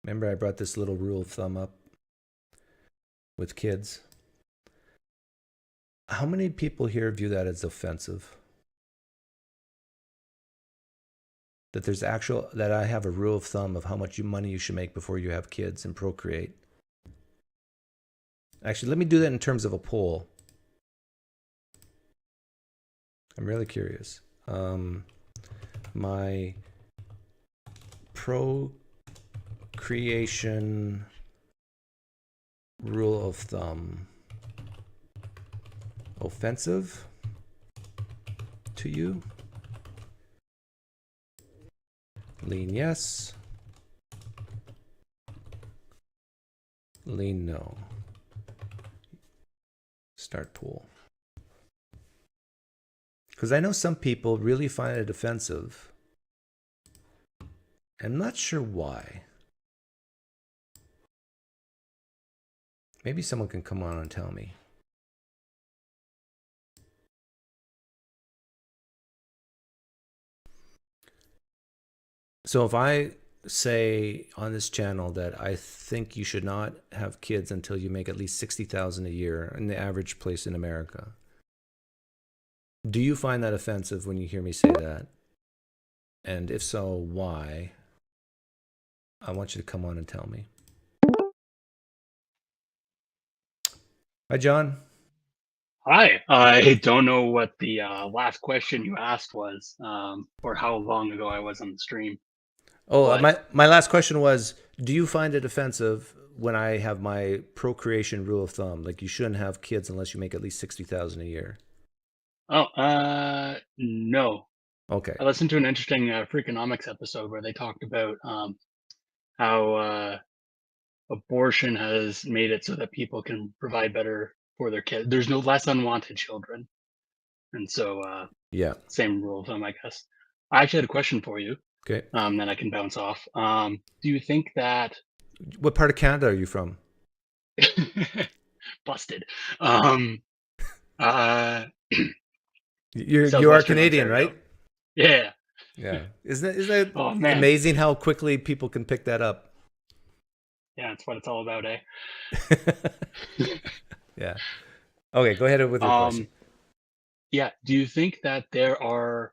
remember I brought this little rule of thumb up with kids? How many people here view that as offensive? That I have a rule of thumb of how much money you should make before you have kids and procreate. Actually, let me do that in terms of a poll. I'm really curious. My procreation rule of thumb, offensive to you? Lean yes. Lean no. Start poll. Because I know some people really find it offensive. I'm not sure why. Maybe someone can come on and tell me. So if I say on this channel that I think you should not have kids until you make at least $60,000 a year in the average place in America, do you find that offensive when you hear me say that? And if so, why? I want you to come on and tell me. Hi, John. Hi. I don't know what the last question you asked was, or how long ago I was on the stream. Oh, But my last question was, do you find it offensive when I have my procreation rule of thumb? Like you shouldn't have kids unless you make at least 60,000 a year. no. Okay. I listened to an interesting Freakonomics episode where they talked about how abortion has made it so that people can provide better for their kids. There's no less unwanted children, and so Yeah. same rule of thumb, I guess. I actually had a question for you. Okay. That I can bounce off. Do you think that What part of Canada are you from? busted? Um, uh, You are Southwestern Canadian, Ontario. right? Yeah. Yeah. Isn't Oh that man. amazing how quickly people can pick that up? Yeah, that's what it's all about, eh? Yeah. Okay, go ahead with your question. um, yeah. Do you think that there are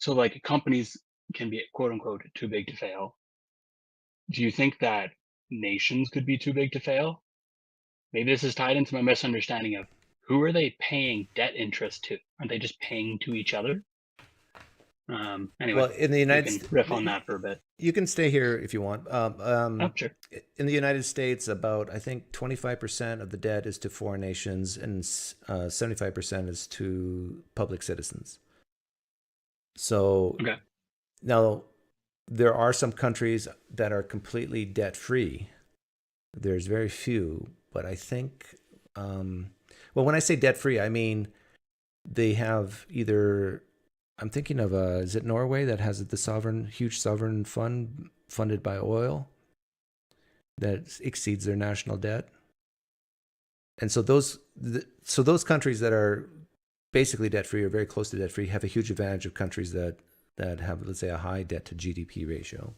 like companies can be quote unquote too big to fail? Do you think that nations could be too big to fail? Maybe this is tied into my misunderstanding of who are they paying debt interest to? Aren't they just paying to each other? Anyway, Well, in the we United can States, riff on that for a bit. you can stay here if you want. Oh, sure. In the United States, about I think 25% of the debt is to foreign nations, and 75% is to public citizens. So Okay. now there are some countries that are completely debt free. There's very few, but I think, well, when I say debt free, I mean they have either. I'm thinking of is it Norway that has the huge sovereign fund funded by oil that exceeds their national debt, and so those countries that are basically debt free or very close to debt free have a huge advantage of countries that have, let's say, a high debt to GDP ratio.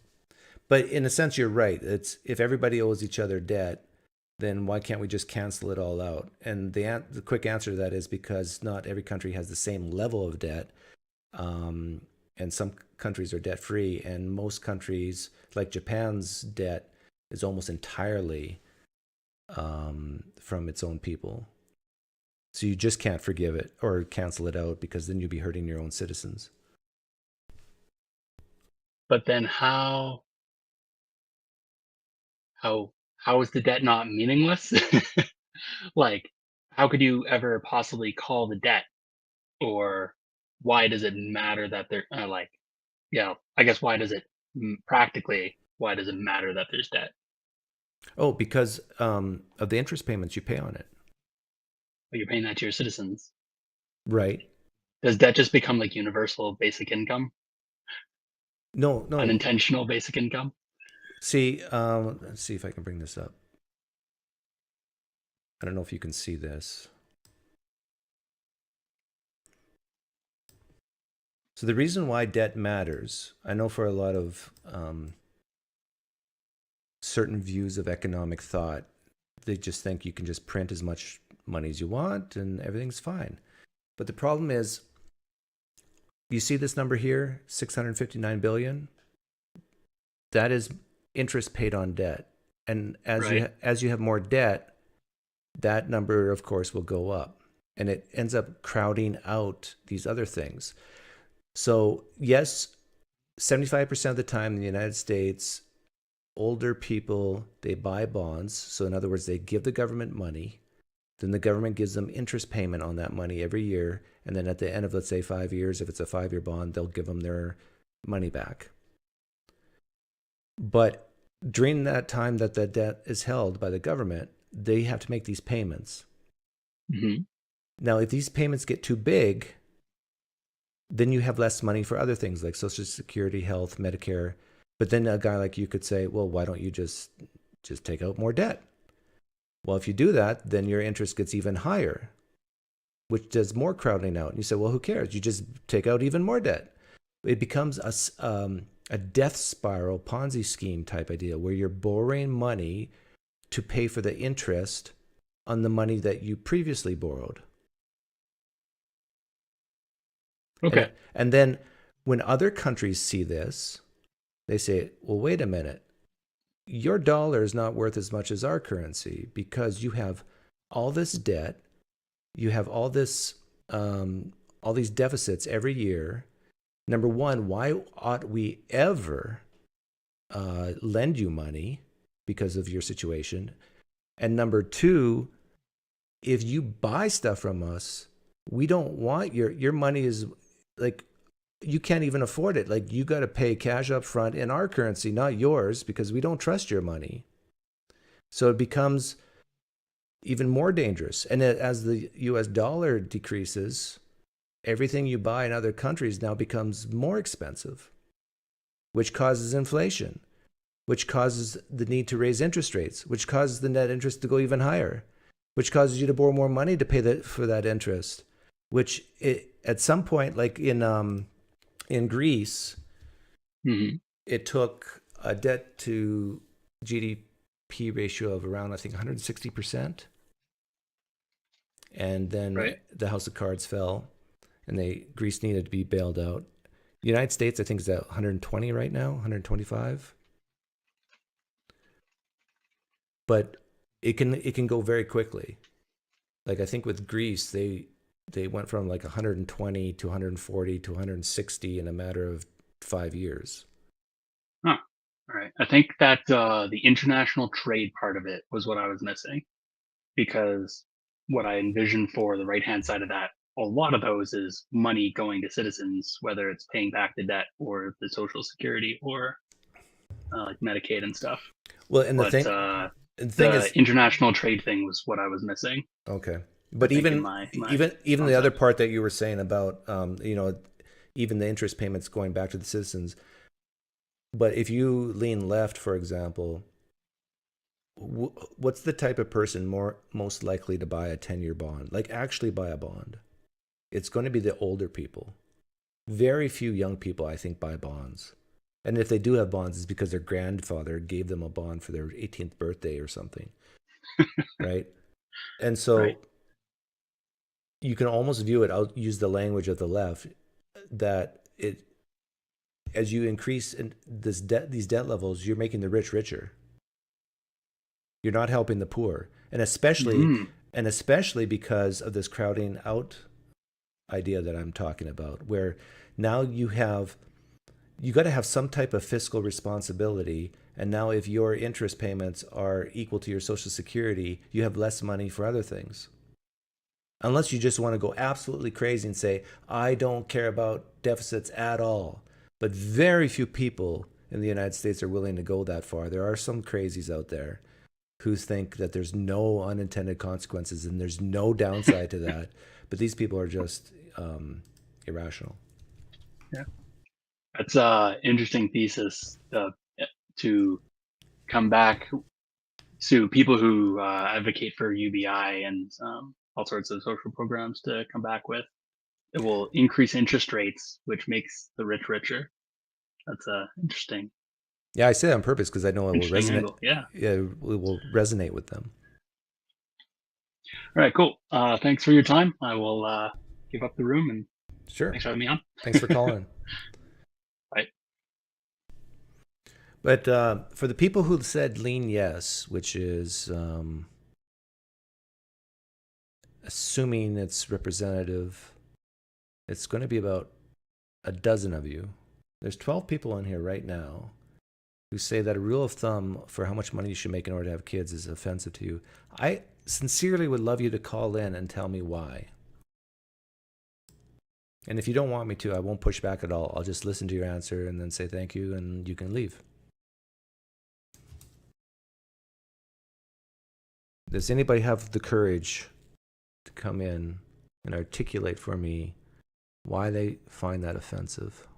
But in a sense, you're right. It's if everybody owes each other debt, then why can't we just cancel it all out? And the quick answer to that is because not every country has the same level of debt. And some countries are debt free, and most countries, like Japan's debt, is almost entirely from its own people. So you just can't forgive it or cancel it out because then you'd be hurting your own citizens. But then how is the debt not meaningless? Like, how could you ever possibly call the debt? Or why does it matter that they're like, yeah, I guess why does it practically, why does it matter that there's debt? Oh, because of the interest payments you pay on it. But you're paying that to your citizens. Right. Does debt just become like universal basic income? No, no. Unintentional basic income? See, let's see if I can bring this up. I don't know if you can see this. So the reason why debt matters, I know for a lot of certain views of economic thought, they just think you can just print as much money as you want and everything's fine. But the problem is, you see this number here, 659 billion. That is interest paid on debt, and Right. as you have more debt, that number, of course, will go up, and it ends up crowding out these other things. So yes, 75% of the time in the United States, older people, they buy bonds. So in other words, they give the government money. Then the government gives them interest payment on that money every year. And then at the end of, let's say, 5 years, if it's a 5-year bond, they'll give them their money back. But during that time that the debt is held by the government, they have to make these payments. Hmm. Now, if these payments get too big, then you have less money for other things like Social Security, health, Medicare. But then a guy like you could say, well, why don't you just take out more debt? Well, if you do that, then your interest gets even higher, which does more crowding out. And you say, well, who cares? You just take out even more debt. It becomes a death spiral Ponzi scheme type idea where you're borrowing money to pay for the interest on the money that you previously borrowed. Okay. And then when other countries see this, they say, well, wait a minute. Your dollar is not worth as much as our currency because you have all this debt, you have all these deficits every year. Number one, why ought we ever lend you money because of your situation? And number two, if you buy stuff from us, we don't want your money is like you can't even afford it. Like you got to pay cash up front in our currency, not yours, because we don't trust your money. So it becomes even more dangerous. And as the US dollar decreases, everything you buy in other countries now becomes more expensive, which causes inflation, which causes the need to raise interest rates, which causes the net interest to go even higher, which causes you to borrow more money to pay for that interest, which at some point, like in Greece, Hmm. it took a debt to GDP ratio of around, I think, 160%. And then Right. the house of cards fell and Greece needed to be bailed out. The United States, I think, is at 120 right now, 125. But it can go very quickly. Like I think with Greece, they went from like 120 to 140 to 160 in a matter of 5 years. Huh. All right. I think that the international trade part of it was what I was missing, because what I envisioned for the right hand side of that, a lot of those is money going to citizens, whether it's paying back the debt or the Social Security or like Medicaid and stuff. Well, and But the thing the is, international trade thing was what I was missing. okay, I but think in even my even the other concept. part that you were saying about even the interest payments going back to the citizens. But if you lean left, for example, what's the type of person most likely to buy a 10-year bond? Like actually buy a bond? It's going to be the older people. Very few young people, I think, buy bonds. And if they do have bonds, it's because their grandfather gave them a bond for their 18th birthday or something, right? And Right. so you can almost view it. I'll use the language of the left that it as you increase in these debt levels, you're making the rich richer. You're not helping the poor, Mm. and especially because of this crowding out idea that I'm talking about, where now you got to have some type of fiscal responsibility. And now, if your interest payments are equal to your Social Security, you have less money for other things. Unless you just want to go absolutely crazy and say, I don't care about deficits at all. But very few people in the United States are willing to go that far. There are some crazies out there who think that there's no unintended consequences and there's no downside to that. But these people are just irrational. Yeah. That's interesting thesis to come back to people who advocate for UBI and all sorts of social programs to come back with. it will increase interest rates, which makes the rich richer. That's a Yeah, I say that on purpose because I know it will interesting resonate. angle. Yeah. Yeah, it will resonate with them. All right, cool. Thanks for your time. I will give up the room, and Sure. thanks for having me on. Thanks for calling. Bye. But for the people who said lean yes, which is assuming it's representative, it's going to be about a dozen of you. There's 12 people in here right now who say that a rule of thumb for how much money you should make in order to have kids is offensive to you. I sincerely would love you to call in and tell me why. And if you don't want me to, I won't push back at all. I'll just listen to your answer and then say thank you and you can leave. Does anybody have the courage to come in and articulate for me why they find that offensive?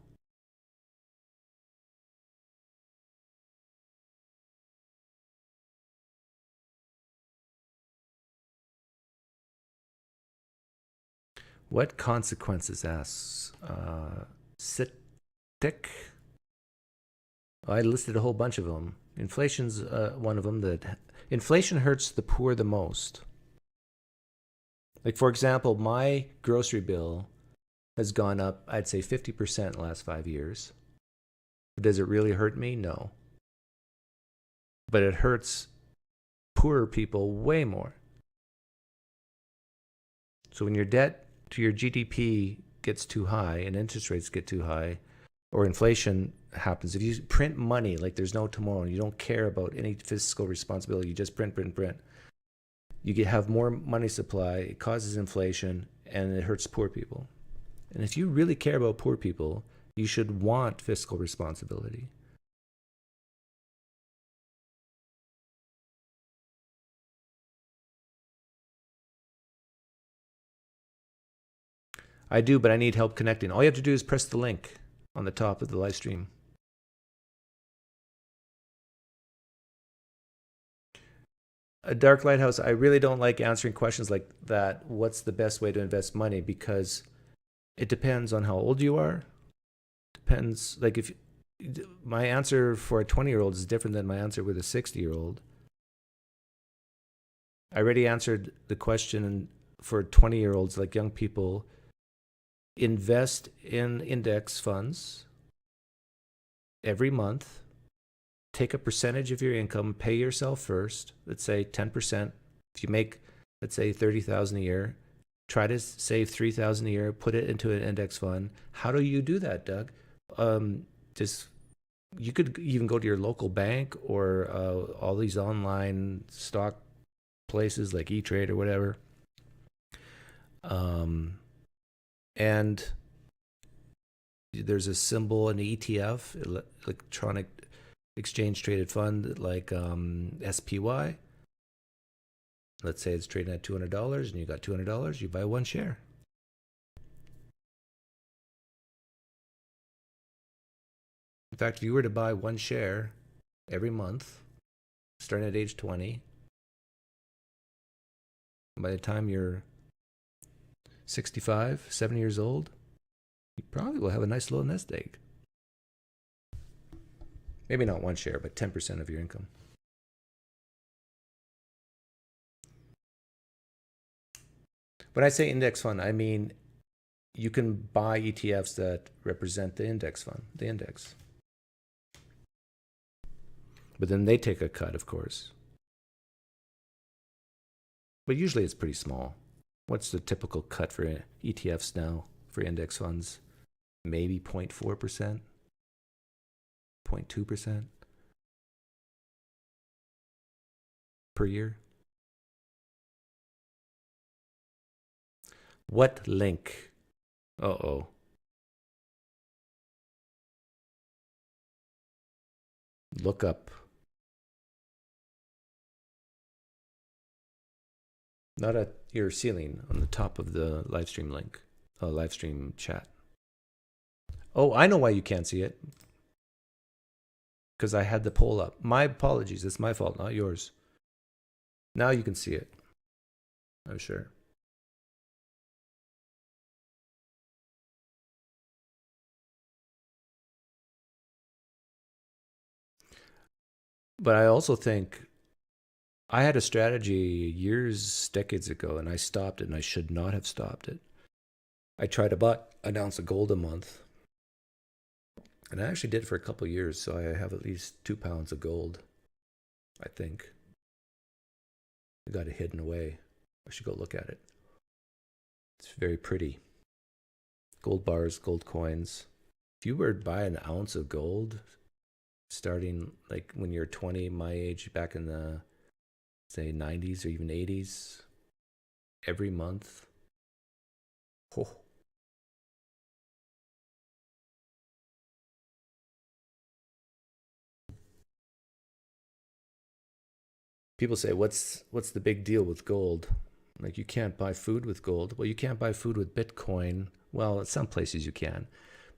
What consequences asks? Sitic? I listed a whole bunch of them. Inflation's one of them. That inflation hurts the poor the most. Like, for example, my grocery bill has gone up, I'd say 50% in the last 5 years. Does it really hurt me? No. But it hurts poorer people way more. So when your debt to your GDP gets too high and interest rates get too high, or inflation happens, if you print money like there's no tomorrow and you don't care about any fiscal responsibility, you just print, you have more money supply, it causes inflation, and it hurts poor people. And if you really care about poor people, you should want fiscal responsibility. I do, but I need help connecting. All you have to do is press the link on the top of the live stream. A dark lighthouse, I really don't like answering questions like that. What's the best way to invest money? Because it depends on how old you are. Depends, like if my answer for a 20-year-old is different than my answer with a 60-year-old. I already answered the question for 20-year-olds, like young people. Invest in index funds every month. Take a percentage of your income, pay yourself first. Let's say 10%. If you make, let's say, $30,000 a year, try to save $3,000 a year. Put it into an index fund. How do you do that, Doug? Just you could even go to your local bank or all these online stock places like E-Trade or whatever. And there's a symbol, an ETF, electronic exchange traded fund, like SPY. Let's say it's trading at $200 and you got $200, you buy one share. In fact, if you were to buy one share every month, starting at age 20, by the time you're 65, 70 years old, you probably will have a nice little nest egg. Maybe not one share, but 10% of your income. When I say index fund, I mean you can buy ETFs that represent the index fund, the index. But then they take a cut, of course. But usually it's pretty small. What's the typical cut for ETFs now for index funds? Maybe 0.4%, 0.2% per year. What link? Uh-oh. Look up. Not at your ceiling, on the top of the live stream link, live stream chat. Oh, I know why you can't see it. Because I had the poll up. My apologies. It's my fault, not yours. Now you can see it. I'm sure. But I also think I had a strategy years, decades ago, and I stopped it, and I should not have stopped it. I tried to buy an ounce of gold a month, and I actually did it for a couple of years, so I have at least 2 pounds of gold, I think. I got it hidden away. I should go look at it. It's very pretty. Gold bars, gold coins. If you were to buy an ounce of gold, starting like when you're 20, my age, back in the, say, 90s or even 80s, every month. Oh. People say, what's the big deal with gold? Like, you can't buy food with gold. Well, you can't buy food with Bitcoin. Well, at some places you can.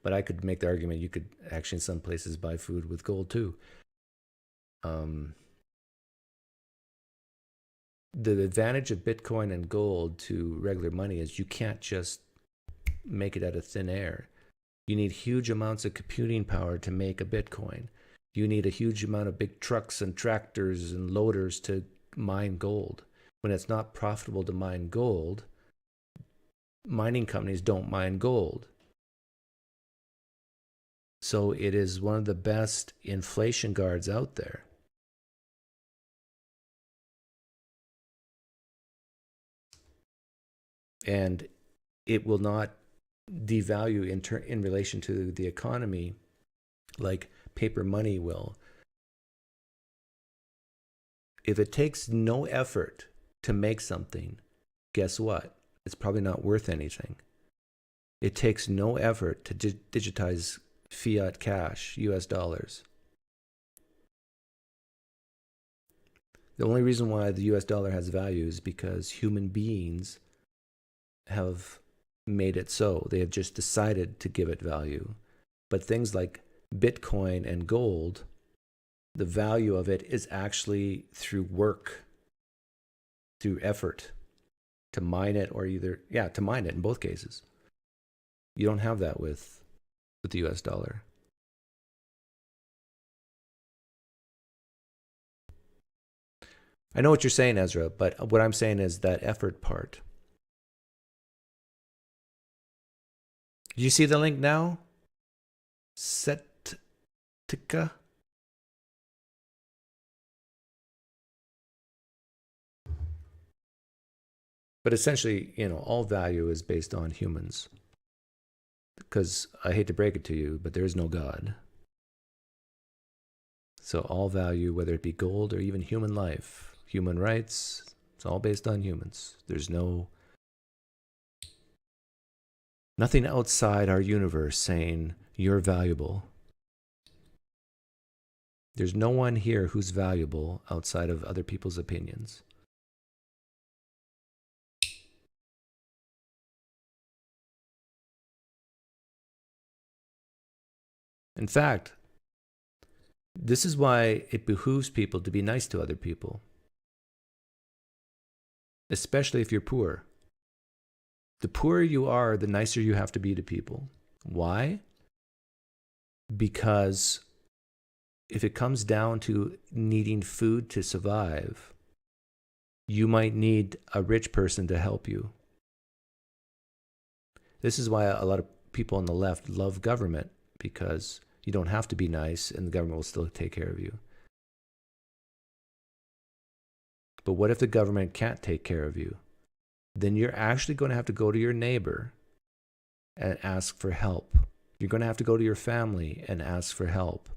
But I could make the argument you could actually in some places buy food with gold too. The advantage of Bitcoin and gold to regular money is you can't just make it out of thin air. You need huge amounts of computing power to make a Bitcoin. You need a huge amount of big trucks and tractors and loaders to mine gold. When it's not profitable to mine gold, mining companies don't mine gold. So it is one of the best inflation guards out there. And it will not devalue in relation to the economy like paper money will. If it takes no effort to make something, guess what? It's probably not worth anything. It takes no effort to digitize fiat cash, US dollars. The only reason why the US dollar has value is because human beings have made it so. They have just decided to give it value. But things like Bitcoin and gold, the value of it is actually through work, through effort to mine it, or to mine it in both cases. You don't have that with the US dollar. I know what you're saying, Ezra, but what I'm saying is that effort part. Do you see the link now? Setica? But essentially, all value is based on humans. Because I hate to break it to you, but there is no God. So all value, whether it be gold or even human life, human rights, it's all based on humans. There's nothing outside our universe saying you're valuable. There's no one here who's valuable outside of other people's opinions. In fact, this is why it behooves people to be nice to other people, especially if you're poor. The poorer you are, the nicer you have to be to people. Why? Because if it comes down to needing food to survive, you might need a rich person to help you. This is why a lot of people on the left love government, because you don't have to be nice and the government will still take care of you. But what if the government can't take care of you? Then you're actually going to have to go to your neighbor and ask for help. You're going to have to go to your family and ask for help.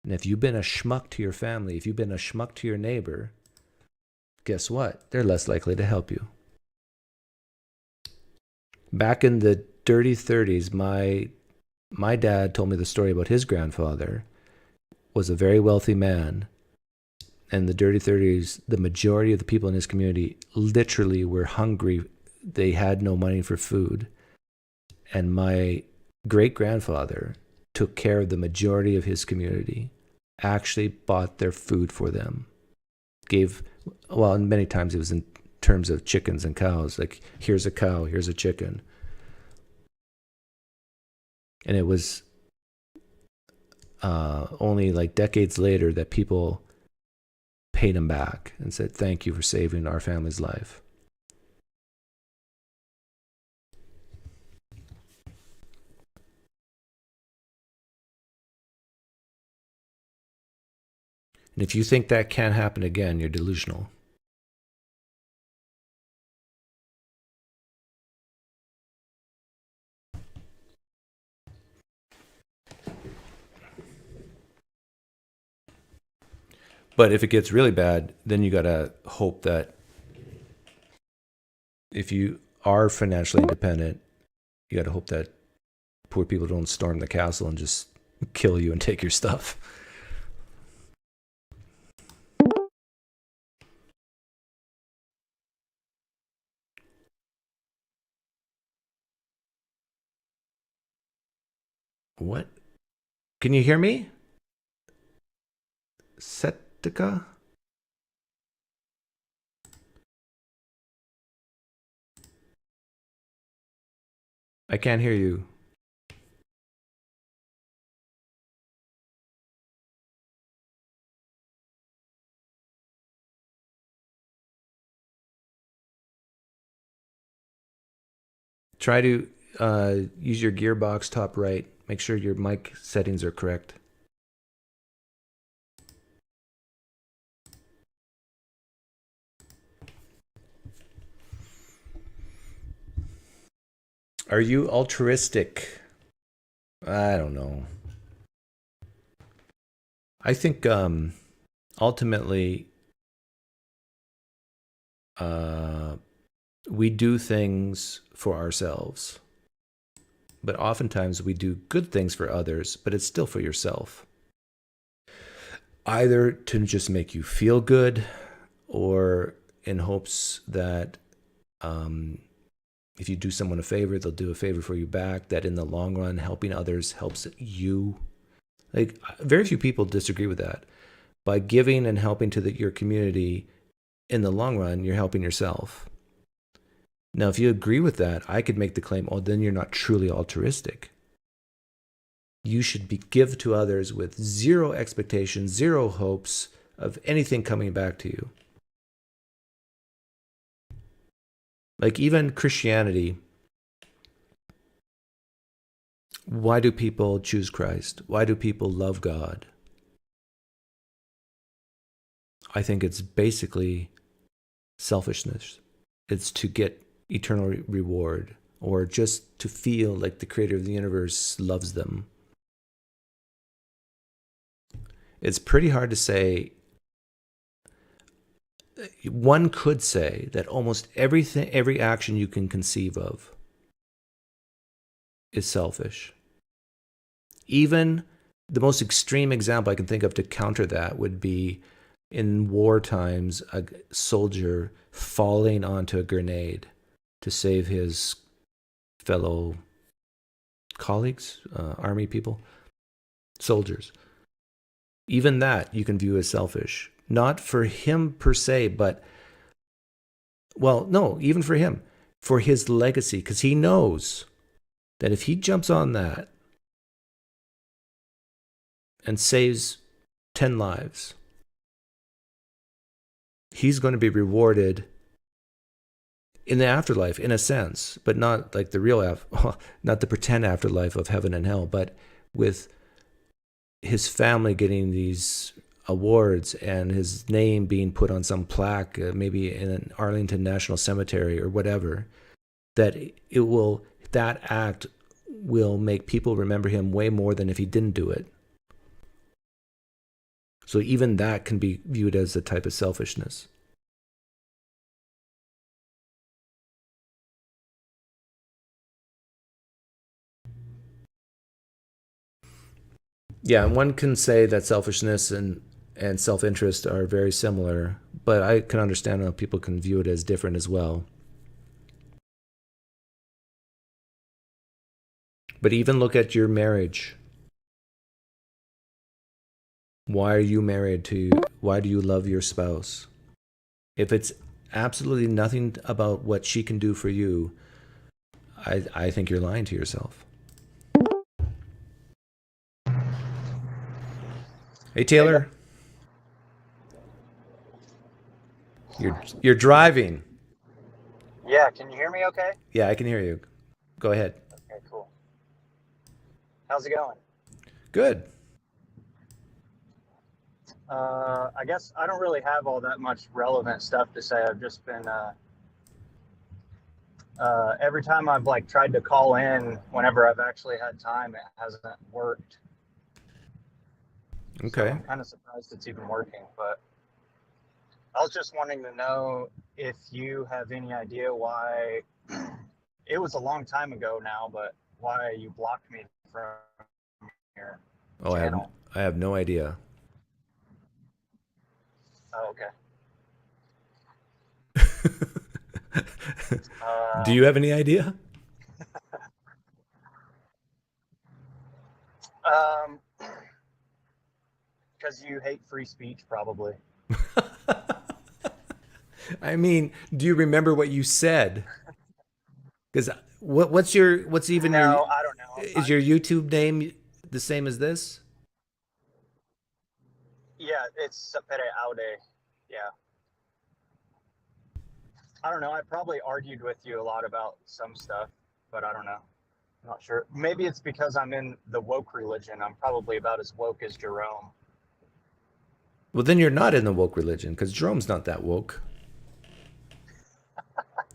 And if you've been a schmuck to your family, if you've been a schmuck to your neighbor, guess what? They're less likely to help you. Back in the dirty 30s, my dad told me the story about his grandfather was a very wealthy man. And the dirty 30s, the majority of the people in his community literally were hungry. They had no money for food. And my great-grandfather took care of the majority of his community, actually bought their food for them, and many times it was in terms of chickens and cows, like, here's a cow, here's a chicken. And it was only like decades later that people paid him back and said, thank you for saving our family's life. And if you think that can't happen again, you're delusional. But if it gets really bad, then you got to hope that if you are financially independent, you got to hope that poor people don't storm the castle and just kill you and take your stuff. What? Can you hear me? Setica? I can't hear you. Try to use your gearbox top right. Make sure your mic settings are correct. Are you altruistic? I don't know. I think ultimately we do things for ourselves. But oftentimes we do good things for others, but it's still for yourself. Either to just make you feel good, or in hopes that if you do someone a favor, they'll do a favor for you back, that in the long run, helping others helps you. Like, very few people disagree with that. By giving and helping to your community, in the long run, you're helping yourself. Now, if you agree with that, I could make the claim, oh, then you're not truly altruistic. You should give to others with zero expectations, zero hopes of anything coming back to you. Like, even Christianity, why do people choose Christ? Why do people love God? I think it's basically selfishness. It's to get eternal reward, or just to feel like the creator of the universe loves them. It's pretty hard to say. One could say that almost every action you can conceive of is selfish. Even the most extreme example I can think of to counter that would be in war times, a soldier falling onto a grenade to save his fellow colleagues, army people, soldiers. Even that you can view as selfish. Not for him per se, but, well, no, even for him, for his legacy, because he knows that if he jumps on that and saves 10 lives, he's going to be rewarded in the afterlife, in a sense, but not like the real, not the pretend afterlife of heaven and hell, but with his family getting these awards and his name being put on some plaque, maybe in an Arlington National Cemetery or whatever, that that act will make people remember him way more than if he didn't do it. So even that can be viewed as a type of selfishness. Yeah, and one can say that selfishness and self-interest are very similar, but I can understand how people can view it as different as well. But even look at your marriage. Why are you married to? Why do you love your spouse? If it's absolutely nothing about what she can do for you, I think you're lying to yourself. Hey, Taylor. You're driving. Yeah, can you hear me okay? Yeah, I can hear you. Go ahead. Okay, cool. How's it going? Good. I guess I don't really have all that much relevant stuff to say. I've just been every time I've like tried to call in whenever I've actually had time, it hasn't worked. So Okay. I'm kind of surprised it's even working. But I was just wanting to know if you have any idea why it was a long time ago now, but why you blocked me from your Oh, channel. I have no idea. Oh, okay. Do you have any idea? Um, because you hate free speech, probably. I mean, do you remember what you said? Because what's even your No, I don't know. is your YouTube name the same as this? Yeah, it's Sapere Aude. Yeah. I don't know. I probably argued with you a lot about some stuff, but I don't know. I'm not sure. Maybe it's because I'm in the woke religion. I'm probably about as woke as Jerome. Well, then you're not in the woke religion because Jerome's not that woke.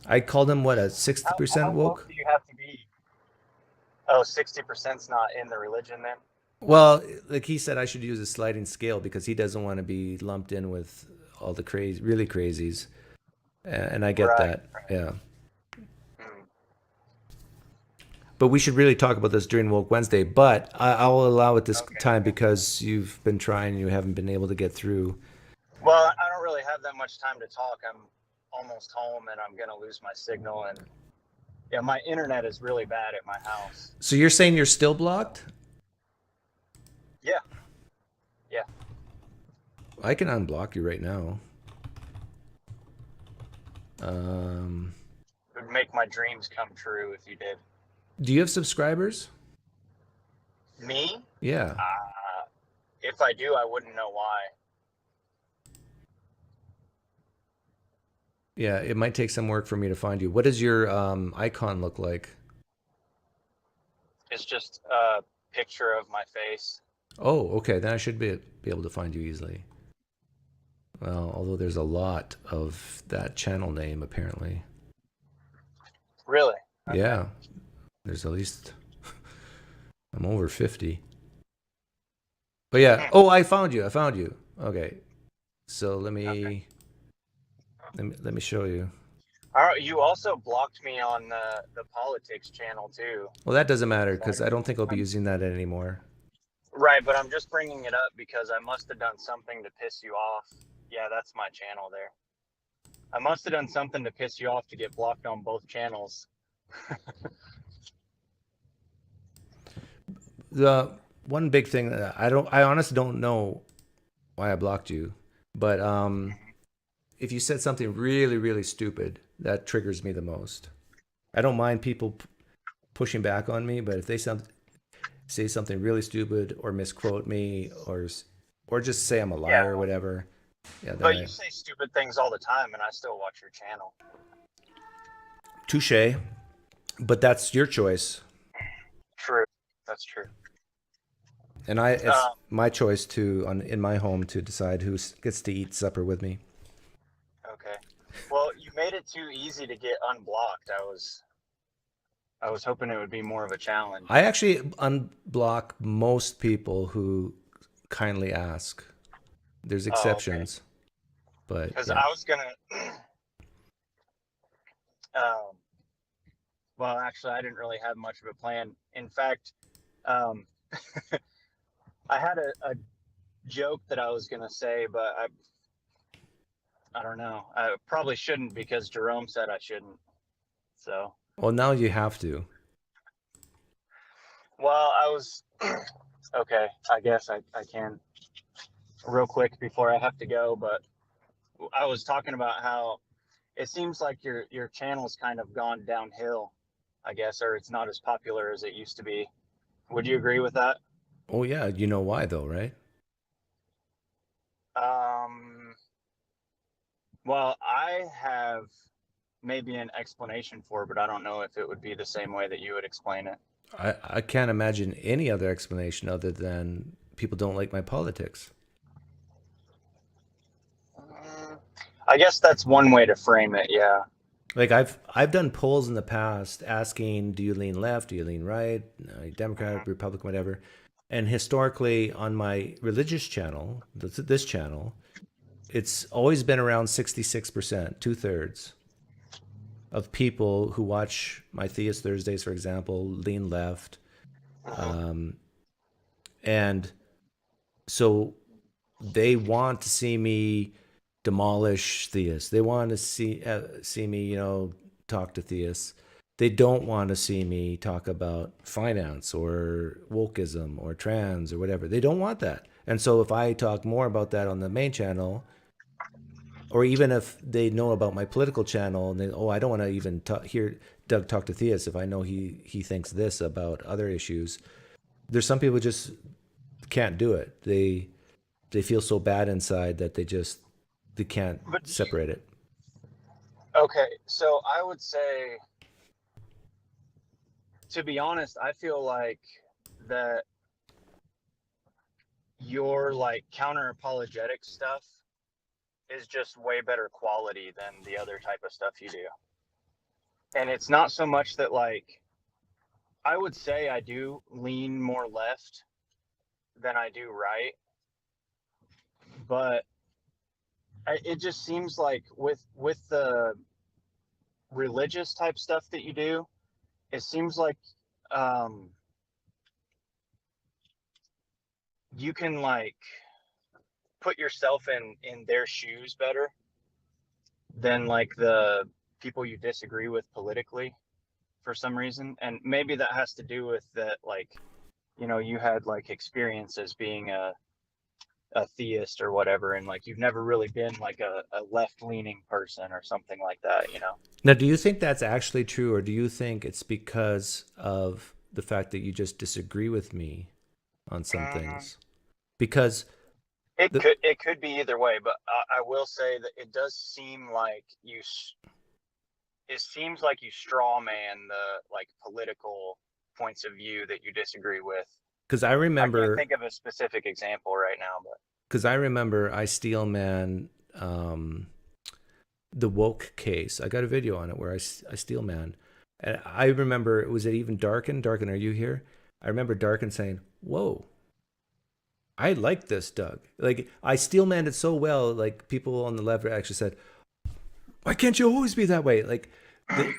I called him what, a 60% How woke woke? do you have to be? Oh, 60%'s not in the religion then? Well, like he said, I should use a sliding scale because he doesn't want to be lumped in with all the crazy, really crazies, and I get Right. that. Yeah, Hmm. but we should really talk about this during Woke Wednesday. But I will allow it this Okay, time okay. because you've been trying, and you haven't been able to get through. Well, I don't really have that much time to talk. I'm almost home and I'm going to lose my signal. And yeah, my internet is really bad at my house. So you're saying you're still blocked? Yeah, yeah. I can unblock you right now. It would make my dreams come true if you did. Do you have subscribers? Me? Yeah. If I do, I wouldn't know why. Yeah, it might take some work for me to find you. What does your icon look like? It's just a picture of my face. Oh, okay. Then I should be able to find you easily. Well, although there's a lot of that channel name apparently. Really? Okay. Yeah, there's at least I'm over 50. But yeah. Hmm. Oh, I found you. I found you. Okay. So Okay. let me show you. All right. You also blocked me on the politics channel too. Well, that doesn't matter So because I don't think I'll be using that anymore. right, but I'm just bringing it up because I must have done something to piss you off. Yeah, that's my channel there. I must have done something to piss you off to get blocked on both channels. The one big thing that I honestly don't know why I blocked you, but if you said something really, really stupid, that triggers me the most. I don't mind people pushing back on me, but if they say something really stupid or misquote me or just say I'm a Yeah, liar or whatever, yeah, then but you I say stupid things all the time, and I still watch your channel. touche. But that's your choice, True. That's true. and it's Um, my choice to in my home to decide who gets to eat supper with me. okay. Well, you made it too easy to get unblocked. I was hoping it would be more of a challenge. I actually unblock most people who kindly ask. There's Oh, okay. exceptions, but Because yeah. I was gonna. um, well, actually, I didn't really have much of a plan. In fact, um, I had a joke that I was gonna say, but I don't know. I probably shouldn't because Jerome said I shouldn't. So, Well, now you have to. well, I was okay. I guess I can real quick before I have to go. But I was talking about how it seems like your channel's kind of gone downhill, I guess, or it's not as popular as it used to be. Would you agree with that? Oh yeah, you know why though, right? Um, Well, I have maybe an explanation for it, but I don't know if it would be the same way that you would explain it. I can't imagine any other explanation other than people don't like my politics. Mm, I guess that's one way to frame it. Yeah. Like I've done polls in the past asking, do you lean left, do you lean right, Democrat, Mhm. Republican, whatever. And historically, on my religious channel, this channel, it's always been around 66%, 2/3 of people who watch my Theist Thursdays, for example, lean left. Mhm. Um, and so they want to see me demolish theists. They want to see me, talk to theists. They don't want to see me talk about finance or wokeism or trans or whatever. They don't want that. And so if I talk more about that on the main channel, or even if they know about my political channel and they, oh, I don't want to even hear Doug talk to theists if I know he thinks this about other issues. There's some people just can't do it. They feel so bad inside that they can't But separate it. okay, so I would say, to be honest, I feel like that your like counter apologetic stuff is just way better quality than the other type of stuff you do. And it's not so much that like I would say I do lean more left than I do right, but it just seems like with the religious type stuff that you do, it seems like um, you can like put yourself in their shoes better than like the people you disagree with politically for some reason. And maybe that has to do with that, like, you had like experience as being a theist or whatever, and like you've never really been like a left leaning person or something like that. Now, do you think that's actually true, or do you think it's because of the fact that you just disagree with me on some Mm, things? Because it the could be either way, but I will say that it does seem like it seems like you straw man the like political points of view that you disagree with. because I I can't remember think of a specific example right now, but I steel man the woke case. I got a video on it where I steel man, and I remember it was even Darkin. Darkin, are you here? I remember Darkin saying, "Whoa, I like this, Doug." Like I steel manned it so well. Like people on the left actually said, "Why can't you always be that way?" Like the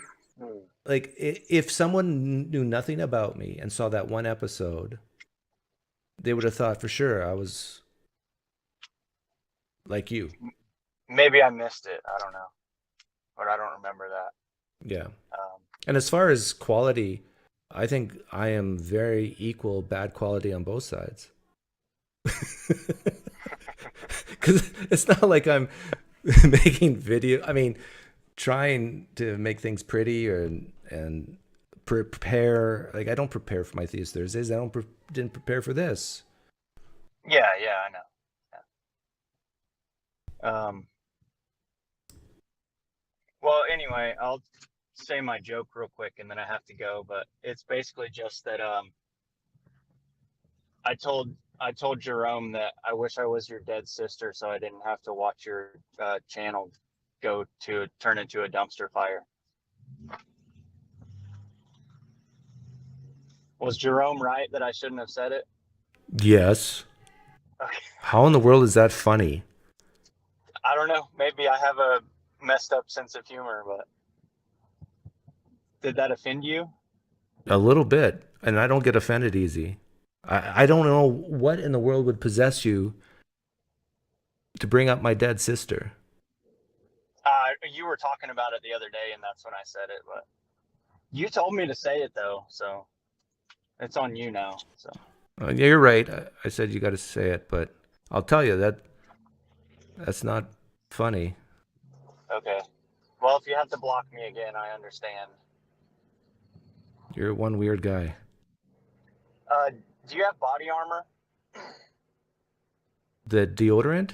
like if someone knew nothing about me and saw that one episode, they would have thought for sure I was like you. maybe I missed it. I don't know, but I don't remember that. Yeah. Um, And as far as quality, I think I am very equal bad quality on both sides. Because it's not like I'm making video. I mean, trying to make things pretty and prepare. Like I don't prepare for my Theist Thursdays. Didn't prepare for this. yeah, yeah, I know. Yeah. Well, anyway, I'll say my joke real quick and then I have to go. But it's basically just that I told Jerome that I wish I was your dead sister so I didn't have to watch your channel go to turn into a dumpster fire. Was Jerome right that I shouldn't have said it? Yes. Okay. How in the world is that funny? I don't know. Maybe I have a messed up sense of humor, but did that offend you? A little bit, and I don't get offended easy. I don't know what in the world would possess you to bring up my dead sister. You were talking about it the other day, and that's when I said it. But you told me to say it though, so it's on you now. So Yeah, you're right. I said you got to say it, but I'll tell you that's not funny. okay. Well, if you have to block me again, I understand. You're one weird guy. Uh, do you have body armor? The deodorant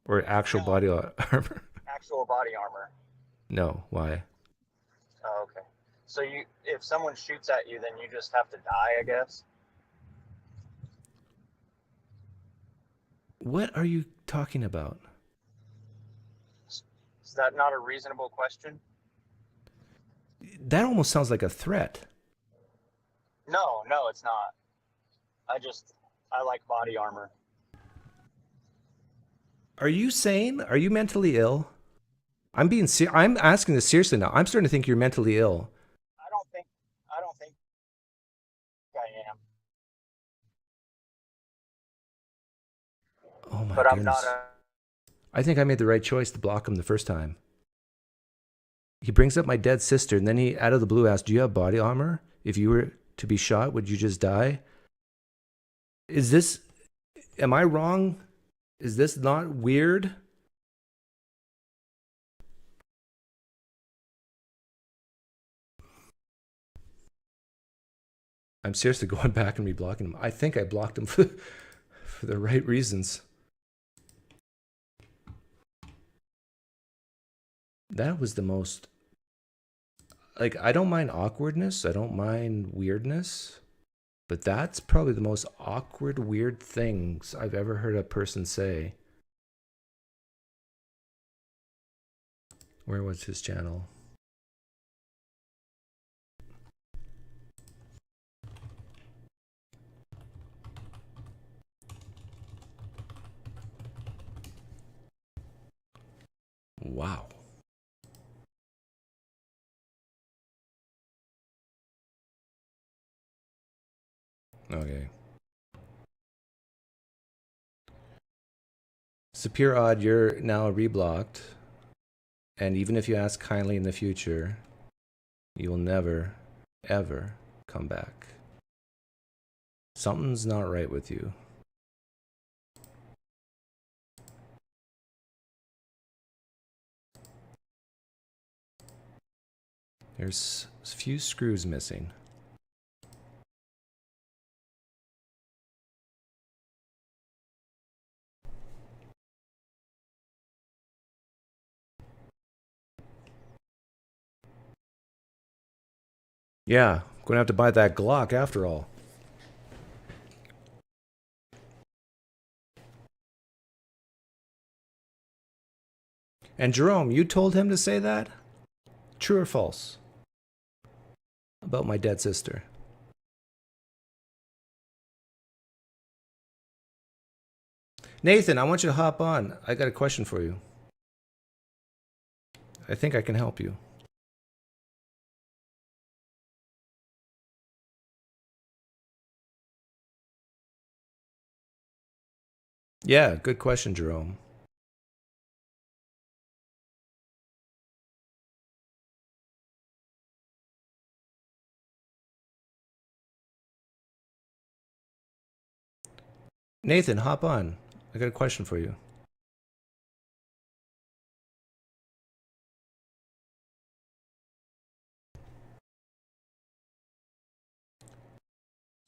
or actual No, body armor? actual body armor? No, why? Oh, okay. So if someone shoots at you, then you just have to die, I guess. What are you talking about? Is that not a reasonable question? That almost sounds like a threat. No, no, it's not. I like body armor. Are you sane? Are you mentally ill? I'm asking this seriously now. I'm starting to think you're mentally ill. I don't think I am, Oh my but I'm not goodness. I think I made the right choice to block him the first time. He brings up my dead sister, and then he, out of the blue, asks, "Do you have body armor? If you were to be shot, would you just die?" Is this, am I wrong? Is this not weird? I'm seriously going back and reblocking him. I think I blocked him for the right reasons. That was the most, like, I don't mind awkwardness. I don't mind weirdness. But that's probably the most awkward, weird things I've ever heard a person say. Where was his channel? Wow. Okay. Sapir Odd, you're now reblocked. And even if you ask kindly in the future, you will never, ever come back. Something's not right with you. There's a few screws missing. Yeah, I'm gonna have to buy that Glock after all. And Jerome, you told him to say that? True or false? About my dead sister. Nathan, I want you to hop on. I got a question for you. I think I can help you. Yeah, good question, Jerome. Nathan, hop on. I got a question for you.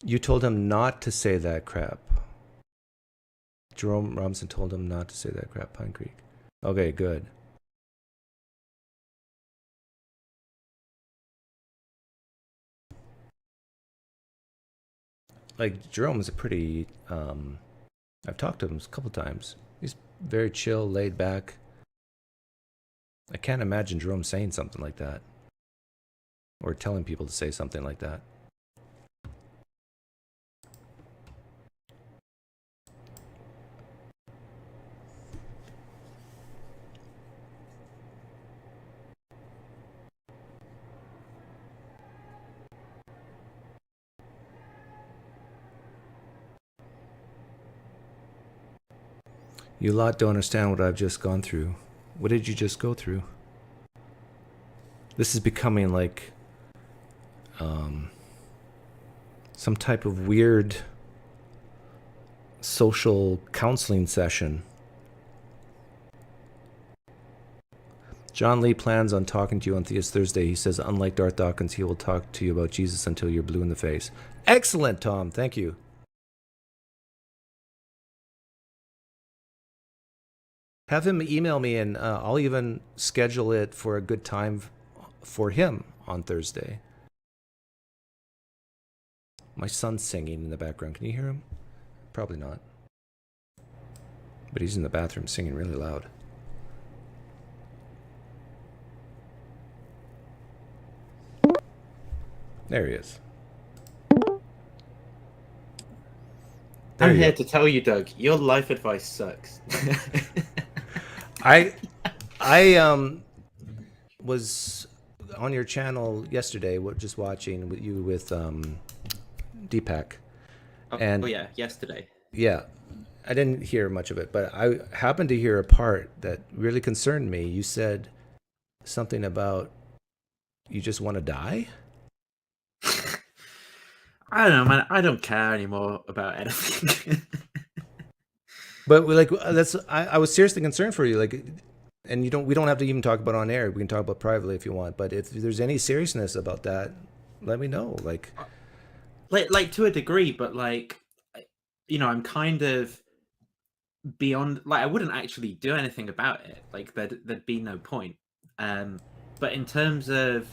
You told him not to say that crap. Jerome Robinson told him not to say that crap, PineCreek. Okay, good. Like, Jerome is a pretty, I've talked to him a couple times. He's very chill, laid back. I can't imagine Jerome saying something like that. Or telling people to say something like that. You lot don't understand what I've just gone through. What did you just go through? This is becoming like some type of weird social counseling session. John Lee plans on talking to you on Theist Thursday. He says, unlike Darth Dawkins, he will talk to you about Jesus until you're blue in the face. Excellent, Tom. Thank you. Have him email me, and I'll even schedule it for a good time for him on Thursday. My son's singing in the background. Can you hear him? Probably not. But he's in the bathroom singing really loud. There he is. I'm here to tell you, Doug, your life advice sucks. I was on your channel yesterday, just watching you with Deepak. Oh yeah, yesterday. Yeah, I didn't hear much of it, but I happened to hear a part that really concerned me. You said something about you just want to die. I don't know, man. I don't care anymore about anything. But like I was seriously concerned for you, like, and we don't have to even talk about it on air. We can talk about privately if you want. But if there's any seriousness about that, let me know. Like to a degree, but like, you know, I'm kind of beyond. Like, I wouldn't actually do anything about it. Like, there'd be no point. But in terms of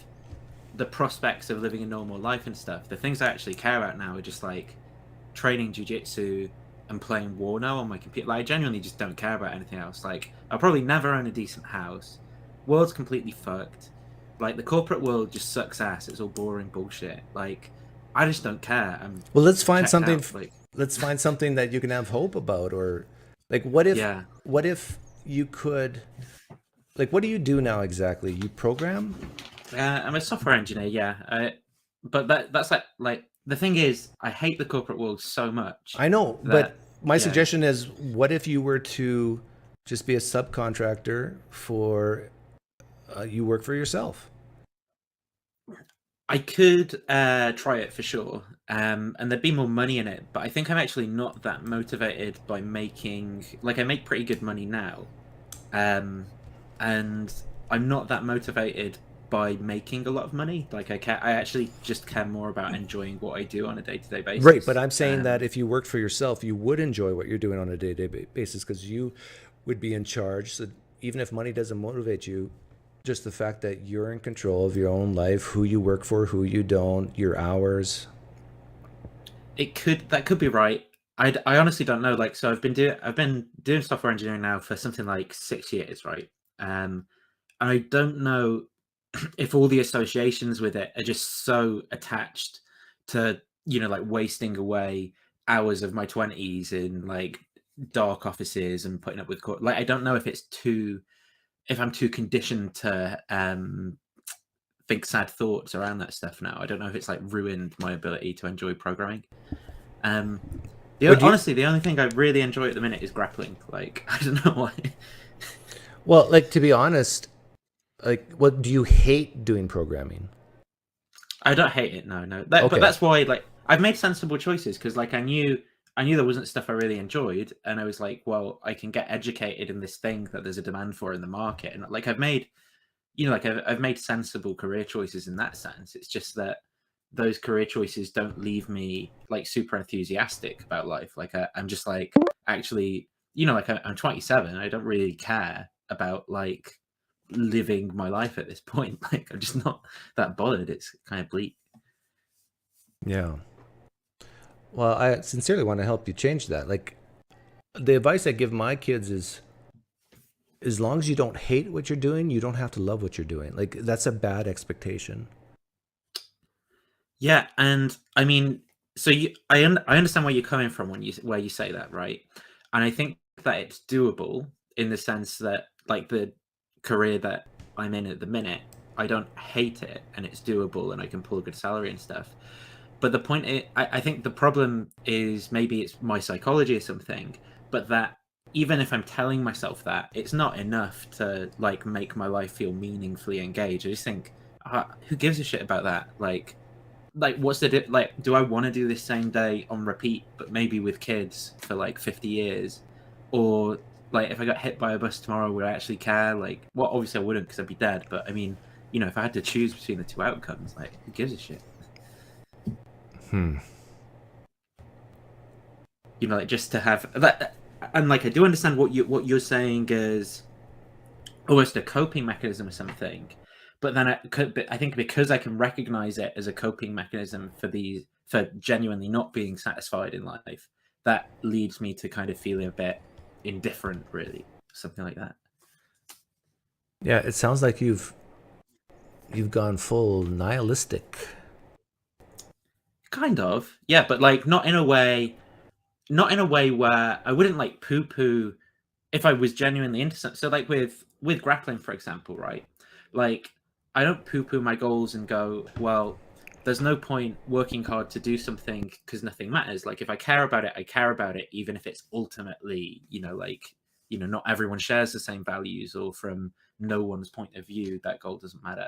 the prospects of living a normal life and stuff, the things I actually care about now are just like training jiu-jitsu and playing War now on my computer. Like, I genuinely just don't care about anything else. Like, I'll probably never own a decent house. World's completely fucked. Like, the corporate world just sucks ass. It's all boring bullshit. Like, I just don't care. Well, let's find something. Out, like, let's find something that you can have hope about, or like, what if you could, like, what do you do now exactly? You program? I'm a software engineer, yeah. But that's like the thing is, I hate the corporate world so much. I know, but my suggestion is, what if you were to just be a subcontractor for you work for yourself? I could try it for sure, and there'd be more money in it. But I think I'm actually not that motivated by making. Like, I make pretty good money now, and I'm not that motivated by making a lot of money. Like, I actually just care more about enjoying what I do on a day-to-day basis. Right, but I'm saying that if you worked for yourself, you would enjoy what you're doing on a day-to-day basis, because you would be in charge. So even if money doesn't motivate you, just the fact that you're in control of your own life, who you work for, who you don't, your hours. That could be right. I honestly don't know. Like, so I've been doing software engineering now for something like 6 years, right? And I don't know if all the associations with it are just so attached to, you know, like wasting away hours of my 20s in like dark offices and putting up with like, I don't know if I'm too conditioned to think sad thoughts around that stuff now. I don't know if it's like ruined my ability to enjoy programming. Honestly, the only thing I really enjoy at the minute is grappling. Like, I don't know why. Well, like, to be honest, like, what do you hate doing programming? I don't hate it. No. But that's why, like, I've made sensible choices, because like I knew there wasn't stuff I really enjoyed, and I was like, well, I can get educated in this thing that there's a demand for in the market, and like I've made sensible career choices in that sense. It's just that those career choices don't leave me like super enthusiastic about life. Like, I'm just like, actually, you know, like I'm 27. I don't really care about like living my life at this point. Like, I'm just not that bothered. It's kind of bleak. Yeah. Well, I sincerely want to help you change that. Like, the advice I give my kids is, as long as you don't hate what you're doing, you don't have to love what you're doing. Like, that's a bad expectation. Yeah, and I mean, so I understand where you're coming from where you say that, right? And I think that it's doable in the sense that, like, the career that I'm in at the minute, I don't hate it, and it's doable, and I can pull a good salary and stuff. But the point is, I think the problem is, maybe it's my psychology or something, but that even if I'm telling myself that, it's not enough to like make my life feel meaningfully engaged. I just think, who gives a shit about that? Like what's the like? Do I want to do this same day on repeat, but maybe with kids for like 50 years, or like if I got hit by a bus tomorrow, would I actually care? Like, well, obviously I wouldn't, because I'd be dead. But I mean, you know, if I had to choose between the two outcomes, like, who gives a shit? You know, like, just to have that. and like I do understand what you're saying is almost a coping mechanism or something, but then I think because I can recognize it as a coping mechanism for genuinely not being satisfied in life, that leads me to kind of feeling a bit indifferent, really, something like that. Yeah, it sounds like you've gone full nihilistic. Kind of, yeah, but like not in a way where I wouldn't like poo-poo if I was genuinely into something. So like with grappling, for example, right? Like I don't poo-poo my goals and go, well, there's no point working hard to do something because nothing matters. Like if I care about it, I care about it, even if it's ultimately, not everyone shares the same values, or from no one's point of view, that goal doesn't matter.